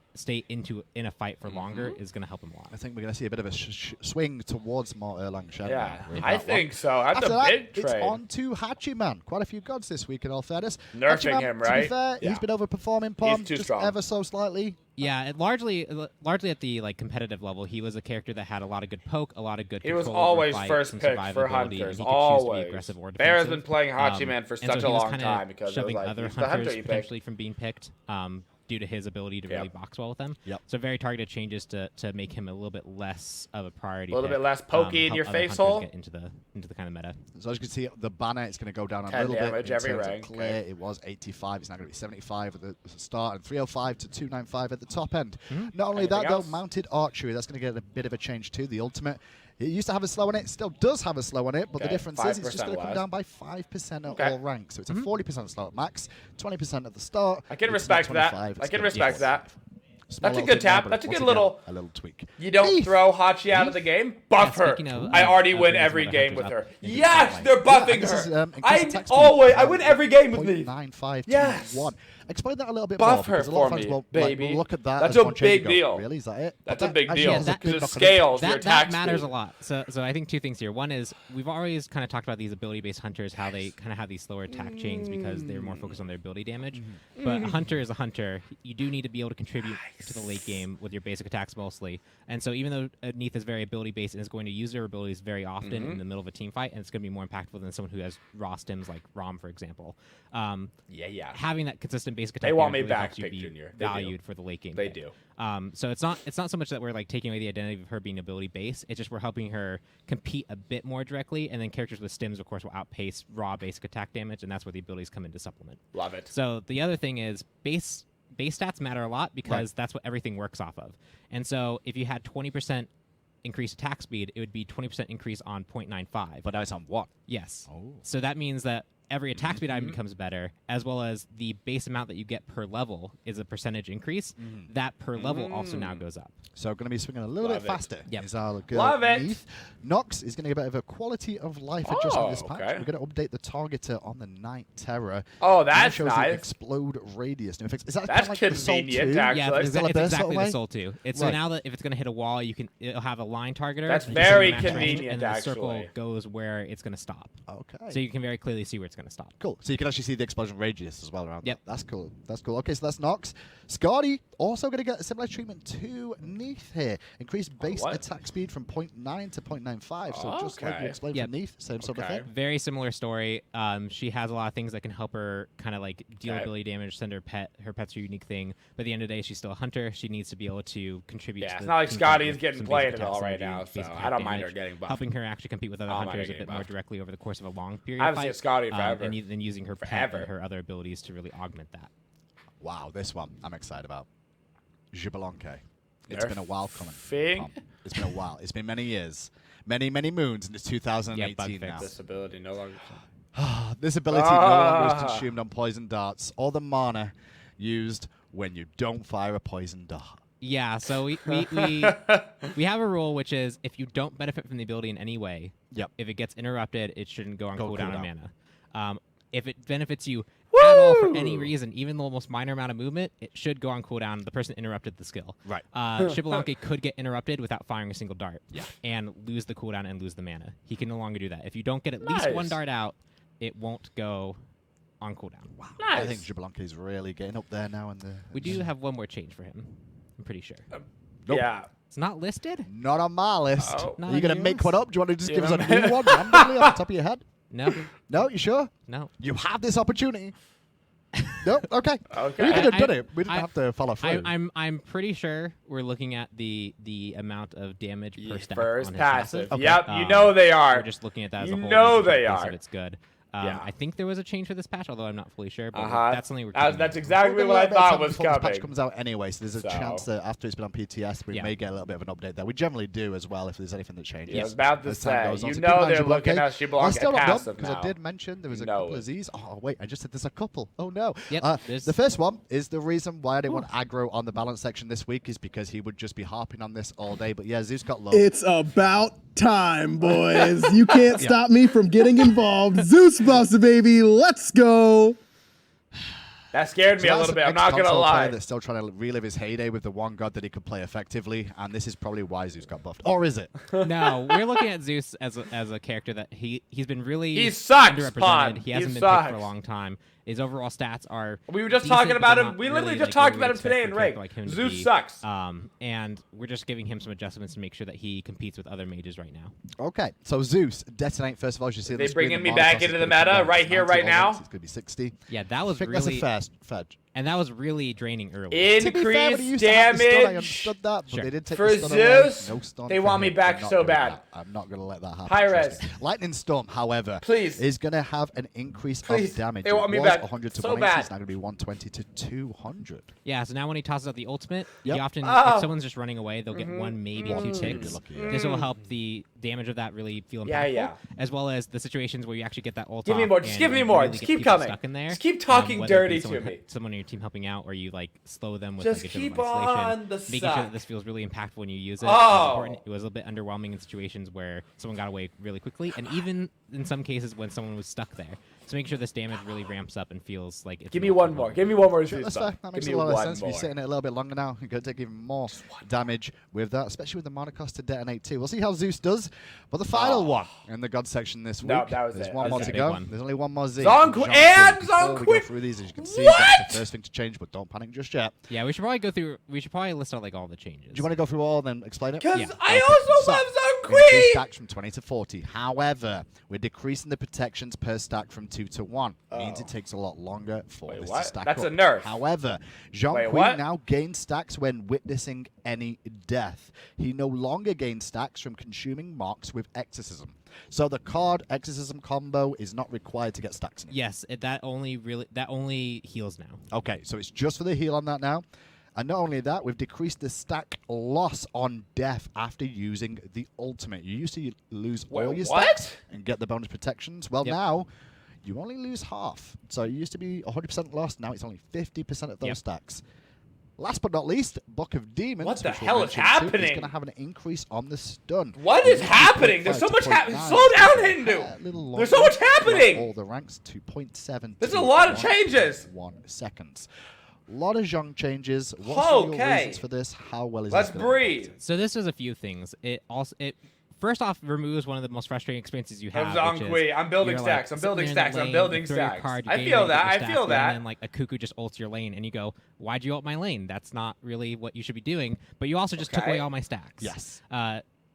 in a fight for longer is going to help him a lot. I think we're going to see a bit of a swing towards more Erlang Shen. Yeah, I think so. That's a big trade. It's on to Hachiman. Quite a few gods this week in all fairness. Nerfing him, right? To be fair, he's been overperforming Pom just ever so slightly. Yeah, largely at the competitive level, he was a character that had a lot of good poke, a lot of good. He was always first pick for hunters. Always. Bear has been playing Hachiman for such a long time because it was like other hunters potentially from being picked. Due to his ability to really box well with them. So very targeted changes to make him a little bit less of a priority. A little bit less pokey in your face hole. Get into the kind of meta. So as you can see, the banner it's going to go down a little bit in terms of clear. It was 85. It's now going to be 75 at the start and 305 to 295 at the top end. Not only that, though, mounted archery. That's going to get a bit of a change too. The ultimate. It used to have a slow on it, still does have a slow on it, but the difference is it's just going to come down by 5% at all ranks. So it's a 40% slow at max, 20% at the start. I can respect that. I can respect that. That's a good tap. That's a good little tweak. You don't throw Hachi out of the game. Buff her. I already win every game with her. Yes, they're buffing her. I win every game with Neith. 95 yes. 1. Explain that a little bit Buff more. Her for me, baby. Look at that. That's a big deal. Really, is that it? That's a big deal. Because it scales your attack. That matters a lot. So I think two things here. One is we've always kind of talked about these ability-based hunters, how they kind of have these slower attack chains because they're more focused on their ability damage. But a hunter is a hunter. You do need to be able to contribute to the late game with your basic attacks mostly. And so even though Neith is very ability-based and is going to use their abilities very often in the middle of a team fight, and it's going to be more impactful than someone who has raw stims like Rom, for example. Having that consistent basic attack really helps you be valued for the late game. They do. So it's not so much that we're like taking away the identity of her being ability based. It's just we're helping her compete a bit more directly, and then characters with stims, of course, will outpace raw basic attack damage, and that's where the abilities come in to supplement. Love it. So the other thing is base stats matter a lot because that's what everything works off of. And so if you had 20% increased attack speed, it would be 20% increase on 0.95. But that's on what? Yes. So that means that every attack speed item becomes better, as well as the base amount that you get per level is a percentage increase. That per level also now goes up. So going to be swinging a little bit faster. Yep. Is our girl Love it. Neith. Nox is going to get a bit of a quality of life adjustment this patch. We're going to update the targeter on the Night Terror. Oh, that's shows nice. The explode radius. Is that that's like convenient, the actually. Yeah, it's exactly the Soul 2. So now that if it's going to hit a wall, it'll have a line targeter. That's very convenient, and then the actually. circle goes where it's going to stop. Okay. So you can very clearly see where it's it's going to stop. Cool. So you can actually see the explosion radius as well around. Yep. That's cool. That's cool. Okay, so that's Nox. Skadi also going to get a similar treatment to Neith here. Increased base attack speed from 0.9 to 0.95. So just like you explained for Neith, same sort of thing. Very similar story. She has a lot of things that can help her kind of like deal ability damage, send her pet. Her pet's her unique thing. But at the end of the day, she's still a hunter. She needs to be able to contribute. Yeah, to it's the not like Skadi is getting some played basic at all attack right now, synergy, so basic I don't damage, mind her getting buffed. helping her actually compete with other hunters a bit more directly over the course of a long period. I haven't seen Skadi forever. And then using her pet and her other abilities to really augment that. Wow, this one I'm excited about. Xbalanque. It's been a while coming. It's been a while. It's been many years. Many moons, and it's 2018 now. This ability no longer... This ability no longer is consumed on poison darts or the mana used when you don't fire a poison dart. Yeah, so we have a rule, which is if you don't benefit from the ability in any way, if it gets interrupted, it shouldn't go on cooldown of mana. If it benefits you at all for any reason, even the most minor amount of movement, it should go on cooldown. The person interrupted the skill. Right. Xbalanque could get interrupted without firing a single dart and lose the cooldown and lose the mana. He can no longer do that. If you don't get at least one dart out, it won't go on cooldown. Wow. Nice. I think Xbalanque is really getting up there now. We do have one more change for him. I'm pretty sure. Nope. Yeah. It's not listed? Not on my list. Oh. Are you going to make one up? Do you want to just give us a new one randomly off the top of your head? No. No, you sure? No. You have this opportunity. No? Okay. Okay. We could have done it. We didn't have to follow through. I'm pretty sure we're looking at the amount of damage per stack First on his passive. passive. Yep, you know they are. We're just looking at that as a whole. You know they are. It's good. I think there was a change for this patch, although I'm not fully sure. But that's something we're that's exactly what I thought was coming. The patch comes out anyway, so there's a chance that after it's been on PTS, we may get a little bit of an update there. We generally do as well if there's anything that changes. Yeah, I was about to say, you know they're looking at Xbalanque passive because now. I did mention there was a couple of these. Oh, wait, I just said there's a couple. Oh, no. Yep, the first one is the reason why I didn't want aggro on the balance section this week is because he would just be harping on this all day. But yeah, Zeus got low. It's about time, boys. You can't stop me from getting involved. Zeus buffs, baby. Let's go. That scared me a little bit. I'm not gonna lie. That's still trying to relive his heyday with the one god that he could play effectively, and this is probably why Zeus got buffed. Or is it? No, we're looking at Zeus as a character that he's been really underrepresented. He hasn't been picked for a long time. His overall stats are. We were just talking about him. We literally just talked about him today in Rig. Zeus sucks. And we're just giving him some adjustments to make sure that he competes with other mages right now. Okay, so Zeus, detonate first of all. You see they bringing me back into the meta right here, right now. It's gonna be 60. Yeah, that was I think really that's a fudge. And that was really draining early. Increased damage. I understood that, but they did take for the stun Zeus. away. No stun they want me back so bad. I'm not going to let that happen. High res. Lightning Storm, however, is going to have an increase of damage. They want me back 100 to so 180. bad. It's now going to be 120 to 200. Yeah, so now when he tosses out the ultimate, he often, if someone's just running away, they'll get one, maybe 2 ticks. This will help the damage of that really feel impactful, as well as the situations where you actually get that ult. Give me more. Just give me more. Just keep coming. Stuck in there. Just keep talking dirty to me. Someone on your team helping out, or you like slow them with just like a keep on the making sure that this feels really impactful when you use it. It was a little bit underwhelming in situations where someone got away really quickly, and even in some cases when someone was stuck there. So make sure this damage really ramps up and feels like it's. Give me one more. Give me one more. That's fair. That makes a lot of sense. If you're sitting it a little bit longer now, you're going to take even more damage with that, especially with the mana cost to detonate too. We'll see how Zeus does. But the final one in the God section this week. No, that was There's it. one more to go. There's only one more Z. Zhong Kui and Zhong Kui. We go through these, as you can see, that's the first thing to change, but don't panic just yet. Yeah, we should probably go through. We should probably list out like all the changes. Do you want to go through all and then explain it? Because I also love Zhong Kui. Increase stacks from 20 to 40. However, we're decreasing the protections per stack from 2 to 1. Means it takes a lot longer for this to stack That's up. a nerf. However, Zhong Kui now gains stacks when witnessing any death. He no longer gains stacks from consuming marks with exorcism. So the card exorcism combo is not required to get stacks in it. Yes, that only heals now. Okay, so it's just for the heal on that now. And not only that, we've decreased the stack loss on death after using the ultimate. You used to lose all your stacks and get the bonus protections. Well, now you only lose half. So it used to be 100% lost. Now it's only 50% of those stacks. Last but not least, Book of Demons. What the hell is happening? It's going to have an increase on the stun. What is happening? There's so much happening. Slow down, Hindu. There's so much happening. All the ranks to 0.7. There's a lot of changes. 1 seconds. A lot of Zhong changes. What's your reasons for this? How well is Let's breathe. So this is a few things. first off, removes one of the most frustrating experiences you have. Zhong Kui. I'm building stacks. I'm building stacks. I'm building stacks. I feel that. I feel that. And then like a cuckoo just ults your lane, and you go, "Why'd you ult my lane? That's not really what you should be doing." But you also just took away all my stacks. Yes.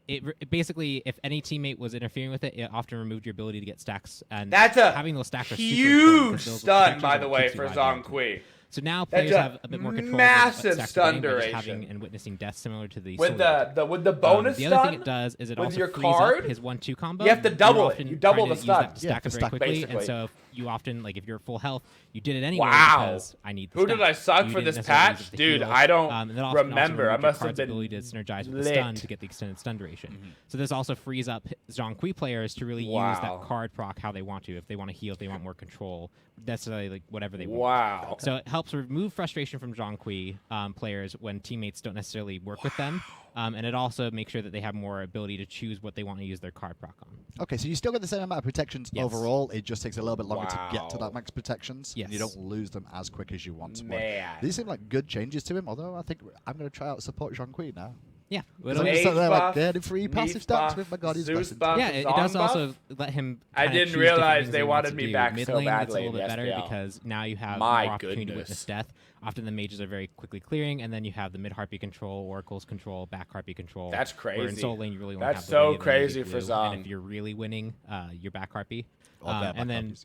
It basically, if any teammate was interfering with it, it often removed your ability to get stacks. And that's a having those stacks huge stun, by the way, for Zhong Kui. So now players have a bit more control. Massive stun duration. Having and witnessing death similar to the with the bonus the stun. other thing it does is it with also your frees card, up his 1-2 combo. You have to double it. You double the stun. Stack it very quickly, basically. and so if you often like if you're full health, you did it anyway because I need. Who did I suck for this patch, dude? I don't remember. I must have been ability to synergize with the stun to get the extended stun duration. So this also frees up Zhong Kui players to really use that card proc how they want to. If they want to heal, if they want more control, necessarily like whatever they want. Wow. So it helps remove frustration from Zhong Kui players when teammates don't necessarily work with them. And it also makes sure that they have more ability to choose what they want to use their card proc on. Okay, so you still get the same amount of protections overall. It just takes a little bit longer to get to that max protections. Yes. And you don't lose them as quick as you once would. Man. These seem like good changes to him, although I think I'm going to try out support Zhong Kui now. Yeah. Like free passive stacks with my God, Zeus buff, yeah, it does also let him. I didn't realize they wanted me back Mid so lane, badly. It's a little bit better because now you have more opportunity to witness death. Often the mages are very quickly clearing, and then you have the mid harpy control, oracles control, back harpy control. That's crazy. Where in solo lane you really want That's to have the so crazy for Zhong. And if you're really winning, your back harpy. And then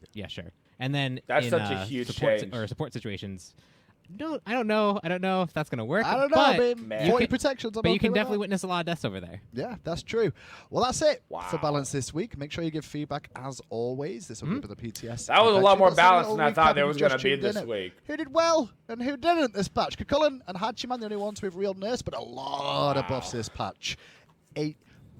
and then that's in, such a huge support situations. No, I don't know if that's gonna work. I don't know, but 40 protections. But you can definitely witness a lot of deaths over there. Yeah, that's true. Well, that's it for balance this week. Make sure you give feedback as always. This will be the PTS. That was a lot more balanced than I thought there was going to be this week. Who did well and who didn't this patch? Cullen and Hachiman, the only ones with real nurse, but a lot of buffs this patch. 8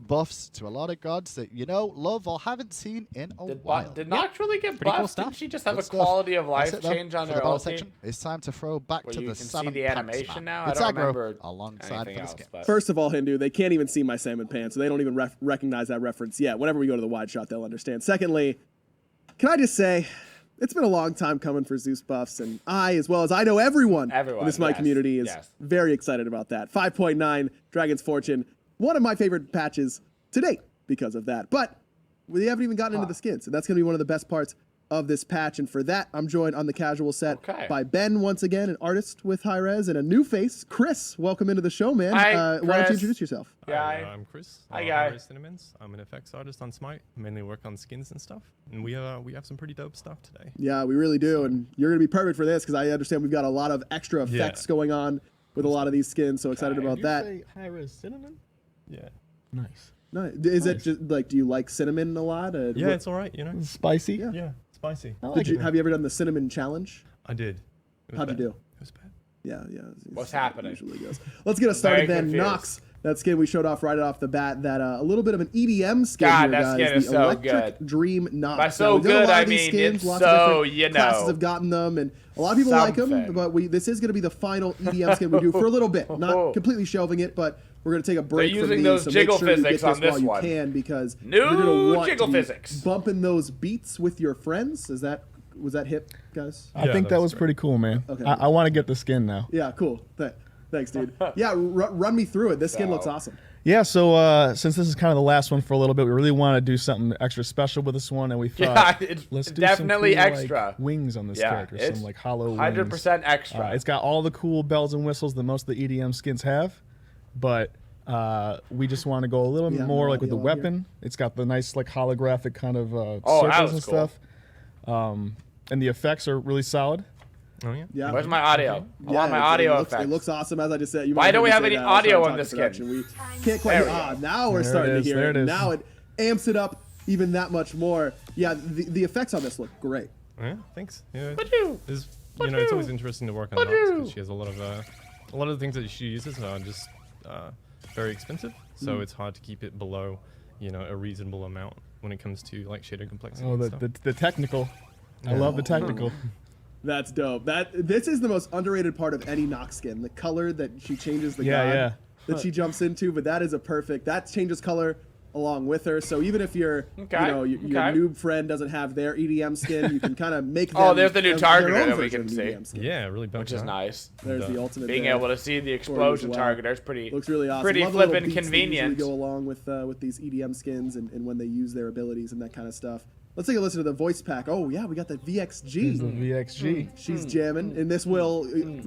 buffs to a lot of gods that you know, love, or haven't seen in a while. Did Nox really get pretty buffed? cool stuff. Didn't she just have a quality of life change on her ulti? Section. It's time to throw back to the salmon see the animation now. It's I don't aggro remember alongside for the skin. First of all, Hindu, they can't even see my salmon pants, so they don't even recognize that reference yet. Whenever we go to the wide shot, they'll understand. Secondly, can I just say, it's been a long time coming for Zeus buffs, and I, as well as I know everyone in the Smite community, is very excited about that. 5.9 Dragon's Fortune, one of my favorite patches to date because of that. But we haven't even gotten into the skins, and that's going to be one of the best parts of this patch. And for that, I'm joined on the casual set by Ben once again, an artist with high res, and a new face, Chris. Welcome into the show, man. Hi, why don't you introduce yourself? I'm Chris. Hi, guy. I'm an effects artist on Smite. Mainly work on skins and stuff. And we have some pretty dope stuff today. Yeah, we really do. And you're going to be perfect for this because I understand we've got a lot of extra effects going on with a lot of these skins. So excited about that. Did you say high res cinnamon? Yeah. Nice. No, is it just like, do you like cinnamon a lot? Yeah, it's all right, you know. Spicy? Yeah, spicy. Have you ever done the cinnamon challenge? I did. How'd you do? It was bad. Yeah. What's happening? Usually goes. Let's get us started then. Nox, that skin we showed off right off the bat, that a little bit of an EDM skin God, here, that guys. skin is the so Electric good. Dream Nox. By so good, I mean skins, it's lots so, of different you know. classes have gotten them, and a lot of people like them, but this is going to be the final EDM skin we do for a little bit. Not completely shelving it, but we're going to take a break from using these, those so jiggle make sure physics you get on this this while one. you can, because New you're going to want jiggle to be physics. bumping those beats with your friends. Was that hip, guys? I think that was pretty cool, man. Okay. I want to get the skin now. Yeah, cool. Thanks, dude. Yeah, run me through it. This skin looks awesome. Yeah, so since this is kind of the last one for a little bit, we really want to do something extra special with this one, and we thought, let's do definitely some cool, extra like, wings on this character, some like hollow 100% extra. It's got all the cool bells and whistles that most of the EDM skins have, but we just want to go a little bit more like with the weapon. It's got the nice like holographic kind of circles and stuff, and the effects are really solid. Oh yeah. Where's my audio? I want my audio effects. It looks awesome, as I just said. Why don't we have any audio on this skin? We can't quite. Now we're starting to hear it. Now it amps it up even that much more. Yeah, the effects on this look great. Yeah, thanks. Yeah, it's always interesting to work on Nox because she has a lot of the things that she uses are just very expensive, so it's hard to keep it below, a reasonable amount when it comes to like shader complexity. Oh, the technical. I love the technical. That's dope. This is the most underrated part of any Nox skin. The color that she changes the god that she jumps into, but that is that changes color along with her. So even if your your noob friend doesn't have their EDM skin, you can kind of make them. There's the new targeter that we can see. Yeah, really which is nice. There's the ultimate. Being able to see the explosion targeter is pretty. Looks really awesome. Pretty flippin' convenient. Go along with these EDM skins and when they use their abilities and that kind of stuff. Let's take a listen to the voice pack. Oh yeah, we got that VXG. The VXG. She's jamming, and this will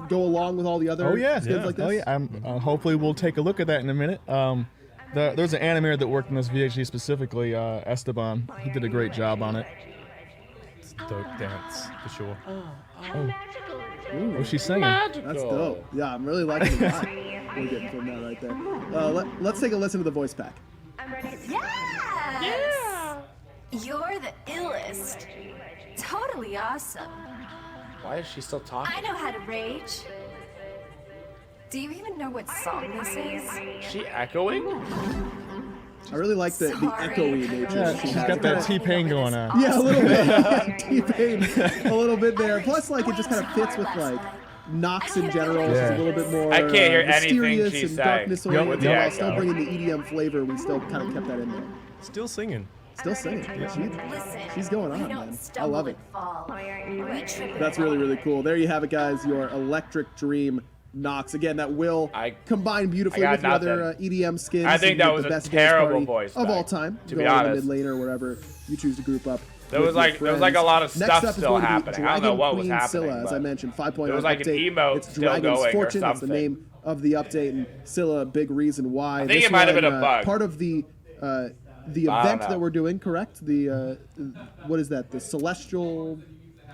go along with all the other skins like this. Oh yeah. Hopefully we'll take a look at that in a minute. There's an animator that worked on this VXG specifically, Esteban. He did a great job on it. It's a dope dance for sure. Oh, she's singing. That's dope. Yeah, I'm really liking the vibe we're getting from that right there. Let's take a listen to the voice pack. Yeah. You're the illest. Totally awesome. Why is she still talking? I know how to rage. Do you even know what song this is? Is she echoing? I really like the echoey nature. Yeah, she's got that T-Pain going on. Yeah, a little bit. T-Pain, a little bit there. Plus, like, it just kind of fits with, like, Nox in general. It's a little bit more I can't hear anything she's and saying. darkness oriented, Yep. while still bringing the EDM flavor. We still kind of kept that in there. Still singing. Still singing. She's going on, man. I love it. That's That's really, really cool. There you have it, guys. Your Electric Dream Nox. Again, that will combine beautifully with your other EDM skins. I think that was the best a terrible voice of all time. To be honest, mid lane or wherever you choose to group up. There was like a lot of stuff still happening. I don't know what was happening. Scylla, as I mentioned, 5.0 It was like update. an emote It's still Dragon's going Fortune. or That's the something. name of the update, and Scylla, a big reason why. I think it might have been a bug. Part of the event that we're doing, correct? The what is that? The Celestial.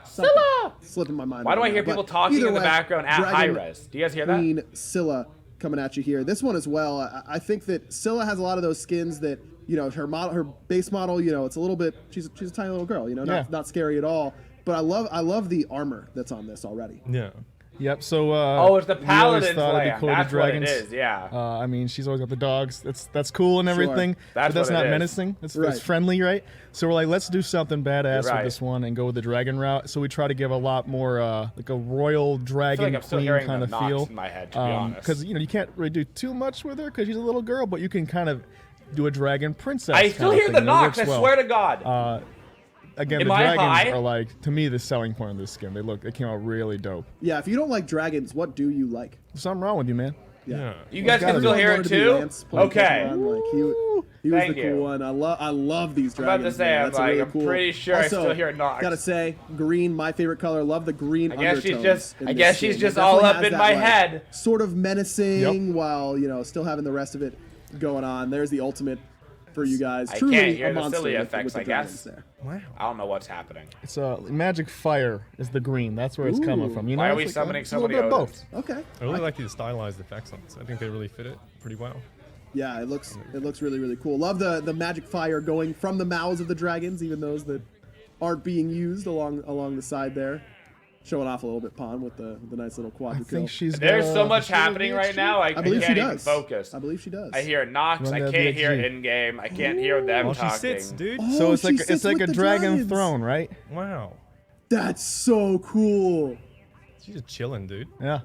Scylla! Slipping my mind. Why do right I hear now. people But talking either in the way, background at high res? Do you guys hear that? Queen Scylla coming at you here. This one as well. I think that Scylla has a lot of those skins that, you know, her base model, you know, it's a little bit. She's a tiny little girl, you know, not scary at all. But I love the armor that's on this already. Yeah. Yep. So. It's the paladin's land. That's what it is. Yeah. I mean, she's always got the dogs. That's cool and everything. But that's not menacing. It's friendly, right? So we're like, let's do something badass with this one and go with the dragon route. So we try to give a lot more like a royal dragon queen kind of feel. In my head, to be honest. Because you can't really do too much with her because she's a little girl, but you can kind of do a dragon princess. I still hear the Nox. I swear to God. Again, the dragons are like, to me, the selling point of this skin. They came out really dope. Yeah, if you don't like dragons, what do you like? There's something wrong with you, man. Yeah. You guys can still hear it too? Okay. He was the cool one. I love these dragons. I'm about to say, I'm pretty sure also, I still hear Nox. Gotta say, green, my favorite color. Love the green undertones. I guess she's just all up in my head. Sort of menacing while, you know, still having the rest of it going on. There's the ultimate for you guys. I Truly can't hear a the monster Scylla with effects, the I guess. dragons there. Wow. I don't know what's happening. It's magic fire is the green. That's where it's coming from. You know, why are we summoning so many both? Okay. I really like the stylized effects on this. I think they really fit it pretty well. Yeah, it looks really, really cool. Love the magic fire going from the mouths of the dragons, even those that aren't being used along the side there. Showing off a little bit, Pon, with the nice little quadra kill. There's so much happening right now. I believe can't she even does. focus. I believe she does. I hear Nox. I can't hear in game. I can't hear them talking. She sits, dude. So it's like a dragon throne, right? Wow. That's so cool. She's just chilling, dude. Yeah.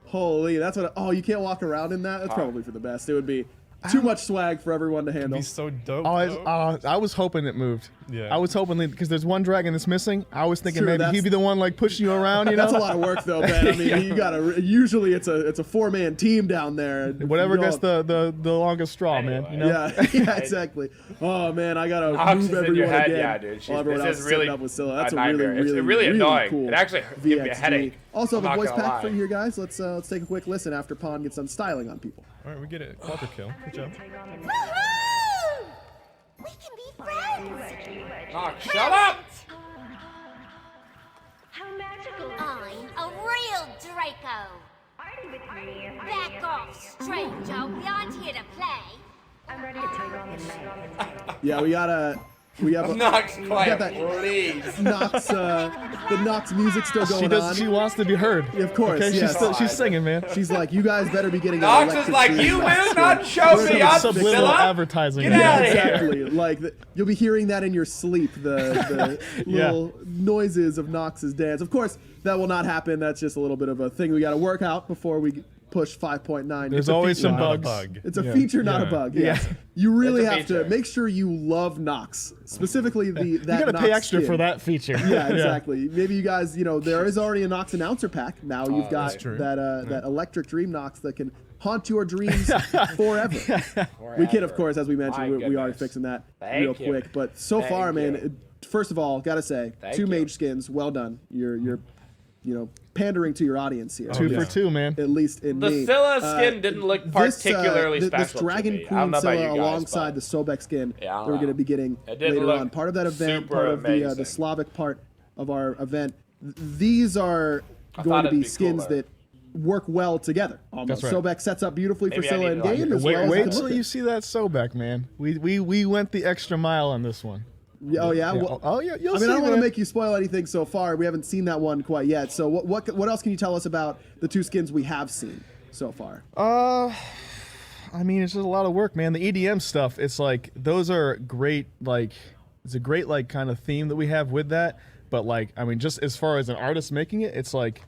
Holy, that's what. Oh, you can't walk around in that. That's probably for the best. It would be too much swag for everyone to handle. It'd be so dope. I was hoping it moved. Yeah. I was hoping because there's one dragon that's missing. I was thinking maybe he'd be the one like pushing you around. You know, that's a lot of work though, man. I mean, you gotta. Usually, it's a 4-man team down there. Whatever gets the longest straw, man. You know? Yeah, exactly. Oh man, I gotta move everyone again. Yeah, dude. This is really up with Scylla. That's a really, really annoying. Cool it actually gives me a headache. Also, the voice pack for here, guys. Let's take a quick listen after Pon gets done styling on people. All right, we get it. Quadra kill. Good job. Woohoo! We can be friends. Nox, shut up! I'm a real Draco. Back off, stranger. We aren't here to play. Yeah, we have Nox, quiet, that please. The Nox music still going on. She wants to be heard. Of course, okay, yes. she's singing, man. She's like, you guys better be getting. Nox is like, you will not show me up, subliminal Scylla. advertising. Get out of here. Exactly. Like you'll be hearing that in your sleep. The little noises of Nox's dance. Of course, that will not happen. That's just a little bit of a thing we got to work out before we push 5.9. There's always some bugs. It's a feature, not a bug. Yes. You really have to make sure you love Nox, specifically that you gotta Nox pay extra skin. for that feature. Yeah, exactly. Maybe you guys, there is already a Nox announcer pack. Now you've got that electric dream Nox that can haunt your dreams forever. We can, of course, as we mentioned, we are fixing that real quick. But so far, man, first of all, gotta say, 2 mage skins, well done. You're pandering to your audience here. 2 for 2, man. At least in the me. Scylla skin didn't look particularly special. This Dragon Queen Scylla alongside the Sobek skin that we're going to be getting later on. Part of that event, part of the Slavic part of our event. These are going to be skins that work well together. Almost. That's right. Sobek sets up beautifully for Scylla in game. Wait till you see that Sobek, man. We went the extra mile on this one. Oh yeah. Well, yeah. You'll see. I don't want to make you spoil anything so far. We haven't seen that one quite yet. So what else can you tell us about the 2 skins we have seen so far? I mean, it's just a lot of work, man. The EDM stuff. It's like those are great. Like it's a great kind of theme that we have with that. But I mean, just as far as an artist making it, it's like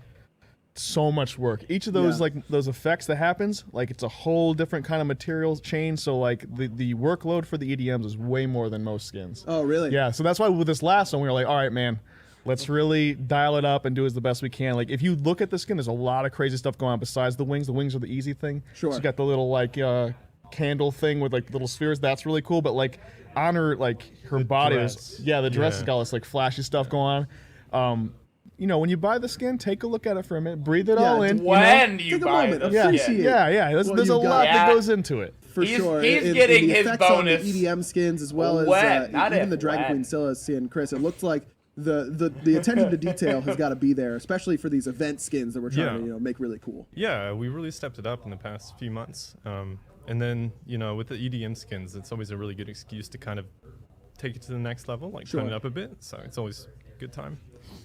so much work. Each of those those effects that happens, it's a whole different kind of materials chain. So the workload for the EDMs is way more than most skins. Oh really? Yeah. So that's why with this last one we were like, all right, man, let's really dial it up and do as the best we can. If you look at the skin, there's a lot of crazy stuff going on besides the wings. The wings are the easy thing. Sure. So you got the little candle thing with little spheres. That's really cool. But on her her body is the dress has got all this flashy stuff going on. When you buy the skin, take a look at it for a minute, breathe it all in. When you take a buy moment, it, appreciate. Yeah. There's a lot that goes into it. For sure. He's getting the his effects bonus. on the EDM skins as well as even the Dragon Queen Scylla skin, Chris. It looks like the attention to detail has got to be there, especially for these event skins that we're trying to make really cool. Yeah, we really stepped it up in the past few months. And then with the EDM skins, it's always a really good excuse to kind of take it to the next level, turn it up a bit. So it's always a good time.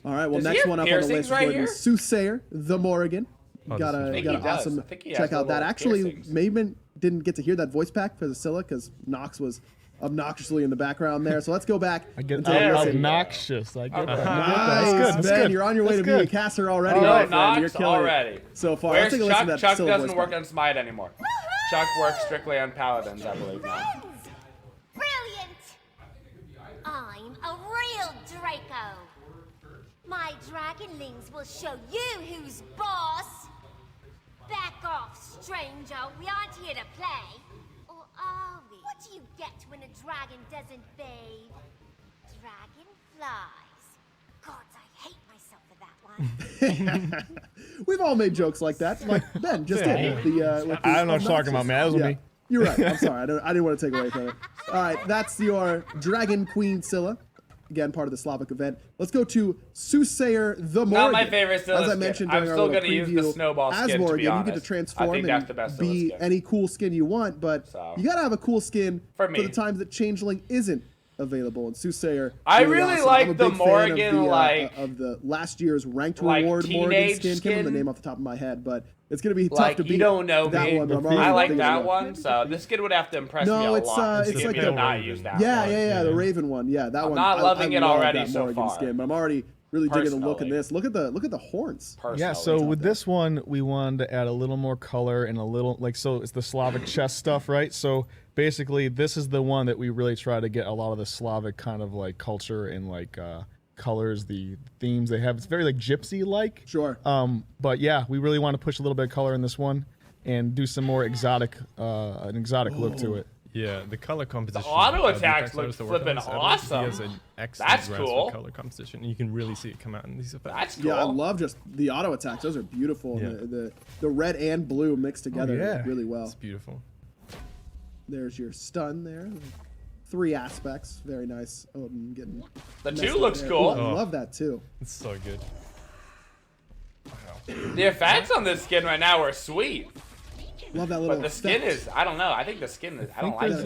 All right, well, next one up on the list is Soothsayer, the Morrigan. Got an awesome check out that. Actually, maybe didn't get to hear that voice pack for the Scylla because Nox was obnoxiously in the background there. So let's go back. I get obnoxious. I get that. Nice, That's Ben. good. You're on your way to being a caster already. Nox already. So far. Where's Chuck? Chuck doesn't work on Smite anymore. Chuck works strictly on Paladins, I believe now. Brilliant! I'm a real Draco. My dragonlings will show you who's boss. Back off, stranger. We aren't here to play. Or are we? What do you get when a dragon doesn't bathe? Dragonflies. Gods, I hate myself for that one. We've all made jokes like that. Like Ben just did. With the I don't know what you're talking about, man. That was me. You're right. I'm sorry. I didn't want to take away from it. All right, that's your Dragon Queen Scylla. Again, part of the Slavic event. Let's go to Soothsayer the Morrigan. Not my favorite Scylla As I mentioned during I'm our still little going to use the snowball skin, as Morrigan, to be honest. you get to transform I think that's the and best be skin. any cool skin you want, but you got to have a cool skin for the times that Changeling isn't available. And Soothsayer, I really awesome. like the Morrigan, of the last year's ranked reward Morrigan skin. Can't remember the name off the top of my head, but it's going to be tough to beat. You don't know that me. one. But I like that one, so this kid would have to impress me a lot. It's like the not use that yeah, the Raven one. Yeah, that one. I'm not loving it already that so Morrigan far. Skin, but I'm already really digging the look in this. Look at the horns. Yeah, so with this one, we wanted to add a little more color and a little so it's the Slavic chest stuff, right? So basically, this is the one that we really try to get a lot of the Slavic kind of culture and colors, the themes they have. It's very gypsy-like. Sure. But yeah, we really want to push a little bit of color in this one and do some more exotic, an exotic look to it. Yeah, the color composition. The auto attacks look flipping awesome. He has an excellent That's cool. color composition. You can really see it come out in these effects. That's cool. Yeah, I love just the auto attacks. Those are beautiful. Yeah. The red and blue mixed together really well. It's beautiful. There's your stun there. 3 aspects. Very nice. Oh, I'm getting the 2 looks cool. Ooh, I love that too. It's so good. Wow. The effects on this skin right now are sweet. Love that little. But the skin is, I don't know. I think the skin is, I don't like it.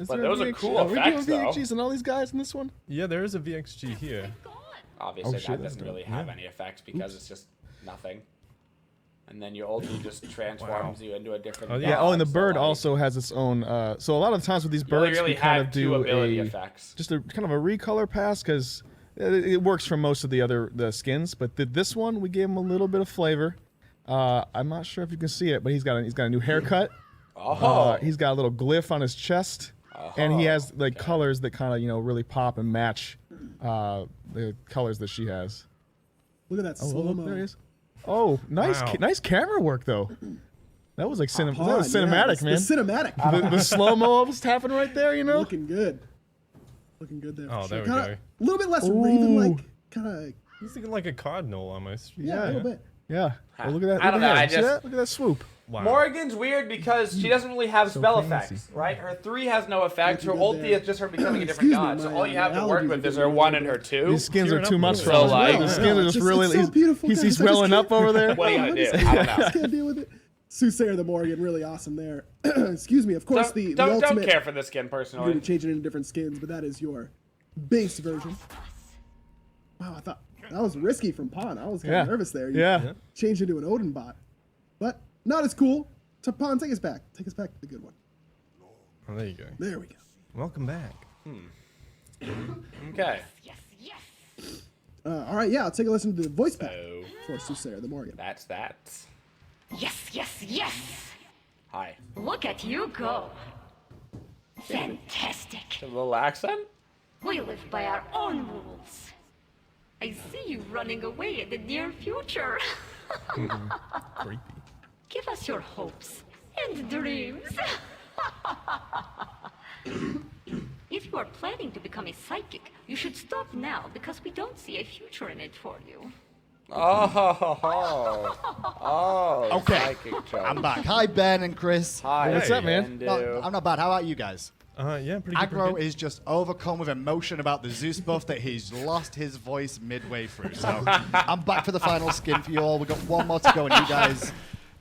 But those are cool effects, though. Are we doing VXGs and all these guys in this one? Yeah, there is a VXG here. Obviously, that doesn't really have any effects because it's just nothing. And then your ulti just transforms you into a different. Oh yeah. Oh, and the bird also has its own. So a lot of the times with these birds, we kind of do just a kind of a recolor pass because it works for most of the skins. But this one, we gave them a little bit of flavor. I'm not sure if you can see it, but he's got a new haircut. Oh. He's got a little glyph on his chest, and he has like colors that kind of really pop and match the colors that she has. Look at that slow-mo. There he is. Oh, nice, nice camera work though. That was like cinematic, man. The cinematic. The slow-mo was happening right there, Looking good. Looking good there. Oh, there we go. go. A little bit less Raven-like, kind of. He's looking like a cardinal almost. Yeah, a little bit. Yeah. Oh, look at that. I don't know. Look at that swoop. Wow. Morrigan's weird because she doesn't really have spell effects, right? Her 3 has no effect. Her ulti is just her becoming a different god. So all you have to work with is her 1 and her 2. These skins are too much for So, us. like, The skins are just really. so beautiful, He's guys. swelling up over there. What are you gonna do? I don't know. I just can't deal with it. Soothsayer the Morrigan, really awesome there. Excuse me. Of course, the Don't ultimate. care for the skin You're personally. gonna change it into different skins, but that is your base version. Wow, I thought that was risky from Pon. I was kind of nervous there. You changed into an Odin bot, but not as cool. So Pon, take us back. Take us back to the good one. Oh, there you go. There we go. Welcome back. Okay. All right, yeah, I'll take a listen to the voice pack for Soothsayer the Morrigan. That's that. Yes. Hi. Look at you go. Fantastic. A little accent? We live by our own rules. I see you running away in the near future. Creepy. Give us your hopes and dreams. If you are planning to become a psychic, you should stop now because we don't see a future in it for you. Okay, psychic joke. I'm back. Hi, Ben and Chris. Hi. What's up, man? No, I'm not bad. How about you guys? Yeah, pretty good. Aggro is just overcome with emotion about the Zeus buff that he's lost his voice midway through. So I'm back for the final skin for you all. We've got one more to go, and you guys,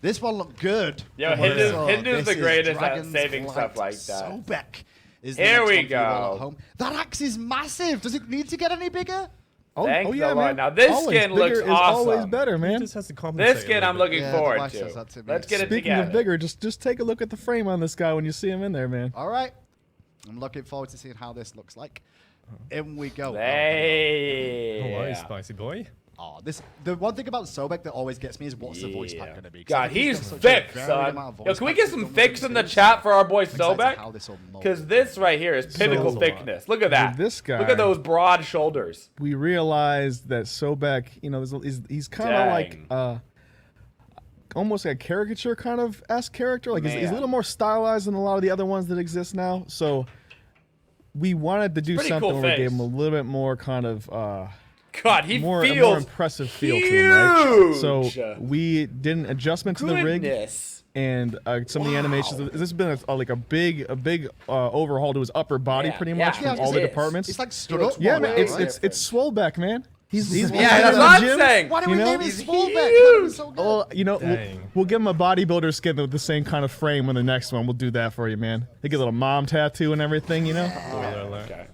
this one looked good. Yo, Hindu's the greatest at saving stuff like that. Sobek is Here we next one for you all go. at home. That axe is massive. Does it need to get any bigger? Thank the yeah, Lord. man. Now this Always skin looks bigger is always awesome. better, man. He just has to compensate This skin a I'm little bit. looking Yeah, forward the wife to. says that to me. Let's get it Speaking together. of bigger, just take a look at the frame on this guy when you see him in there, man. All right. I'm looking forward to seeing how this looks like. In we go. Hey. Hello, spicy boy. Oh, the one thing about Sobek that always gets me is what's the voice pack going to be? 'Cause I God, think he's got such a thick, varied son. amount of Yo, voice can we packs get some that thicks don't in the make chat for our boy sense. I'm excited Sobek? how this will mold. Because this right here is pinnacle So- thickness. Look at that. With this guy- Look at those broad shoulders. We realized that Sobek, he's kind of like almost like a caricature kind of esque character. Like he's a little more stylized than a lot of the other ones that exist now. So we wanted to do Pretty something cool where we face. gave him a little bit more kind of God, he a more feels impressive feel to him, right? huge. So we did an adjustment to the rig Goodness. and some of the animations. This has been like a big overhaul to his upper body, Yeah, pretty yeah, much from it all the is. departments. It's like stood up. Yeah, more, man, right? it's swole back, man. He's Yeah, in that's the what I'm gym. saying. Why do we You know? name it He's Smallback? That huge. was so good. Well, we'll give him a bodybuilder skin with the same kind of frame on the next one. We'll do that for you, man. They get a little mom tattoo and everything, Spoiler alert. Okay.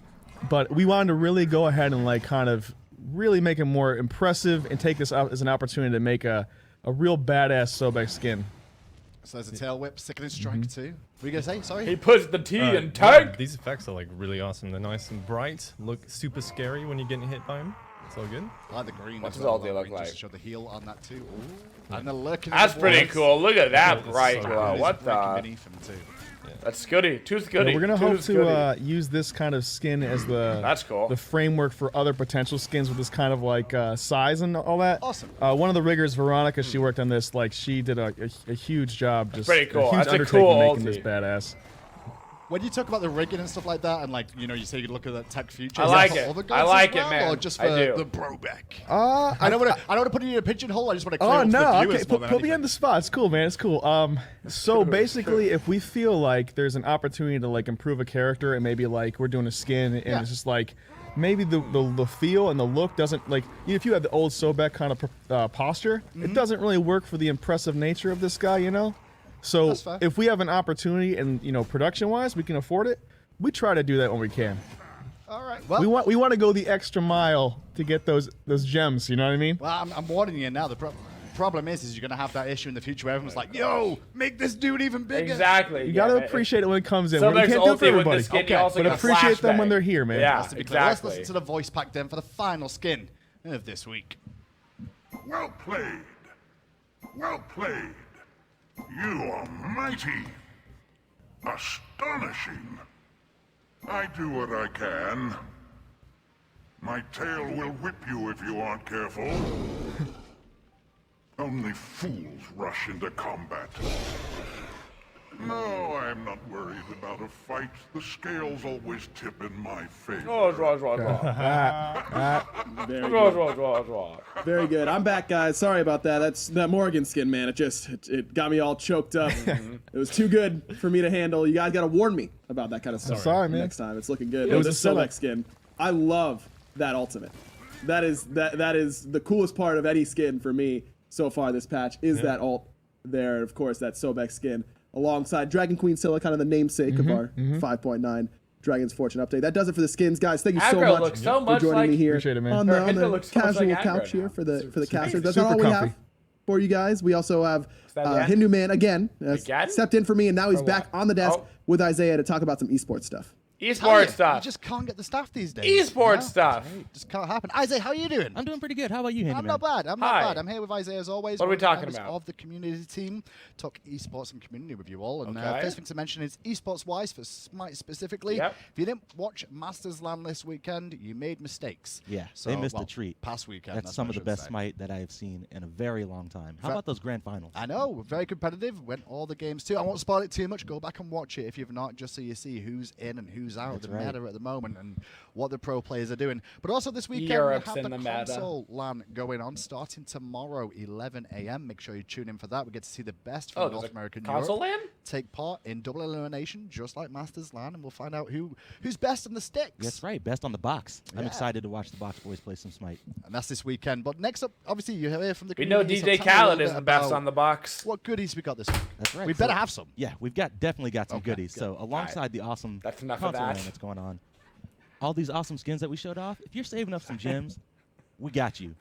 But we wanted to really go ahead and like kind of really make it more impressive and take this out as an opportunity to make a real badass Sobek skin. So there's a tail whip, sickening strike too. What were you gonna say? Sorry. He puts the T in Yeah, tank. these effects are like really awesome. They're nice and bright. Look super scary when you're getting hit by him. It's all good. I like the green. What's as his well, ulti that look green, like? Just to show the heel on that too. Ooh. And the lurking. That's pretty cool. Look at that It's bright so glow. good. What the? Beneath him too. That's Skadi. Too Yeah, Skadi. we're gonna Too hope Skadi. to use this kind of skin as That's cool. the framework for other potential skins with this kind of like size and all that. Awesome. One of the riggers, Veronica, she worked on this. Like she did a huge job. Just pretty cool. A huge That's a undertaking cool making this ulti. badass. When you talk about the rigging and stuff like that, and like you say you look at that tech future. I is that like for it. other I gods like as it, well, man. Or just I for do. the broback. I don't want to put you in a pigeonhole. I just want to clear Oh up no! for the Okay, viewers more put than me anything. on the spot. It's cool, man. It's cool. So basically, if we feel like there's an opportunity to like improve a character, and maybe like we're doing a skin, and it's just like maybe the feel and the look doesn't like if you have the old Sobek kind of posture, it doesn't really work for the impressive nature of this guy, So That's fair. if we have an opportunity and production wise we can afford it, we try to do that when we can. All right. Well, We want to go the extra mile to get those gems. You know what I mean? well, I'm warning you now. The problem is you're gonna have that issue in the future where everyone's like, "Yo, make this dude even bigger." Exactly. You gotta appreciate it when it comes in. Sobek's We can't do it ulti for with everybody. the skin, you Okay, also but get a appreciate them when flashbang. they're here, man. Yeah, Has to be clear. Let's exactly. listen to the voice pack then for the final skin of this week. Well played. Well played. You are mighty. Astonishing. I do what I can. My tail will whip you if you aren't careful. Only fools rush into combat. No, I'm not worried about a fight. The scales always tip in my favor. Very good. I'm back, guys. Sorry about that. That's that Morrigan skin, man. It got me all choked up. It was too good for me to handle. You guys got to warn me about that kind of stuff. Sorry, man. Next time, it's looking good. It was a Sobek skin. I love that ultimate. That is the coolest part of any skin for me so far this patch is that ult there. Of course, that Sobek skin alongside Dragon Queen Scylla, kind of the namesake of our 5.9 Dragon's Fortune update. That does it for the skins, guys. Thank you so much for joining me here on the casual couch here for the casters. That's not all we have for you guys. We also have Hindu Man again stepped in for me, and now he's back on the desk with Isaiah to talk about some esports stuff. Esports stuff. You just can't get the staff these days. Esports stuff. Right. Just can't happen. Isaiah, how are you doing? I'm doing pretty good. How about you, Handyman? I'm not bad. I'm not bad. I'm here with Isaiah as always. What are we talking about? Of the community team. Talk esports and community with you all. And first thing to mention is esports-wise for Smite specifically. If you didn't watch Masters LAN this weekend, you made mistakes. Yeah, so, they missed a treat. Past weekend. That's some of the best Smite that I have seen in a very long time. How about those grand finals? I know. Very competitive. Went all the games too. I won't spoil it too much. Go back and watch it if you've not, just so you see who's in and who's out. The meta at the moment and what the pro players are doing. But also this weekend Europe's we have the meta. console LAN going on starting tomorrow 11 a.m. Make sure you tune in for that. We get to see the best from North America and console Europe LAN? take part in double elimination just like Masters LAN, and we'll find out who's best in the sticks. That's right, best on the box. I'm excited to watch the box boys play some Smite. And that's this weekend. But next up, obviously you hear from the We know DJ Khaled is the best on the box. What goodies we got this week? That's right. We better have some. Yeah, we've definitely got some goodies. Good. So alongside the awesome console LAN that's going on, all these awesome skins that we showed off, if you're saving up some gems, we got you.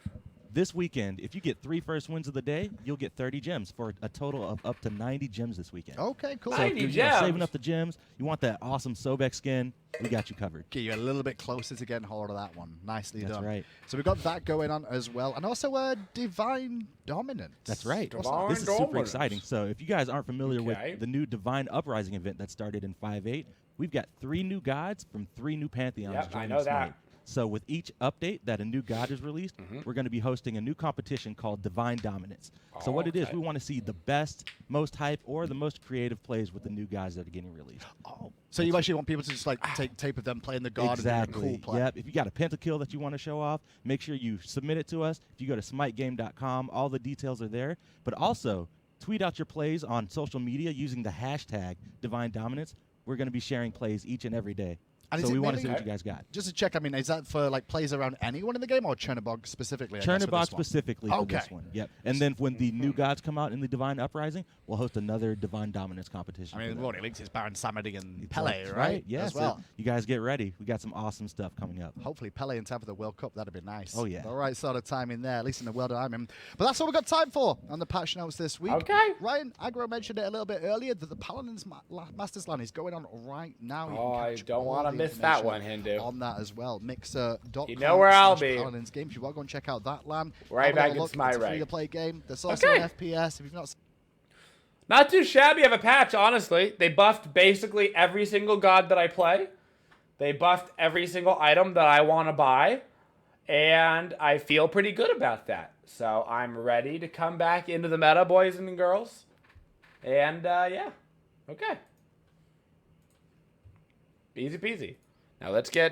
This weekend, if you get 3 first wins of the day, you'll get 30 gems for a total of up to 90 gems this weekend. Okay, cool. So 90 if you're gems. saving up the gems, you want that awesome Sobek skin, we got you covered. Get you a little bit closer to getting hold of that one. Nicely done. That's right. So we've got that going on as well. And also Divine Dominance. That's right. Divine this is super Dominance. exciting. So if you guys aren't familiar with the new Divine Uprising event that started in 5.8, we've got 3 new gods from 3 new pantheons. Yep, I joining know that. Smite. So with each update that a new god is released, we're going to be hosting a new competition called Divine Dominance. So what it is, we want to see the best, most hype, or the most creative plays with the new gods that are getting released. Oh. So you actually want people to just like take tape of them playing the god Exactly. and doing a cool play. Yep. If you got a pentakill that you want to show off, make sure you submit it to us. If you go to smitegame.com, all the details are there. But also, tweet out your plays on social media using the hashtag Divine Dominance. We're going to be sharing plays each and every day. And so we want to see what you guys got. Just to check, I mean, is that for like plays around anyone in the game or Chernobog specifically? Chernobog specifically for this one. Yep. And then when the new gods come out in the Divine Uprising, we'll host another Divine Dominance competition. I mean, what it links is Baron Samedi and Pele, That's right? Yeah. As well. So you guys get ready. We got some awesome stuff coming up. Hopefully Pele in time for the World Cup. That'd be nice. Oh, yeah. The right sort of time in there, at least in the world I'm in. But that's all we've got time for on the patch notes this week. Okay. Ryan Agro mentioned it a little bit earlier that the Paladins Masters LAN is going on right now. You Oh, can I catch don't all want to the miss that information one, Hindu. on that as well. Mixer.com. You know where I'll be. Paladins games. You want to go and check out that LAN. Right back in It's Smite a free-to-play game. There's also an FPS. If you've not too shabby of a patch, honestly. They buffed basically every single god that I play. They buffed every single item that I want to buy. And I feel pretty good about that. So I'm ready to come back into the meta, boys and girls. And, yeah. Okay. Easy peasy. Now let's get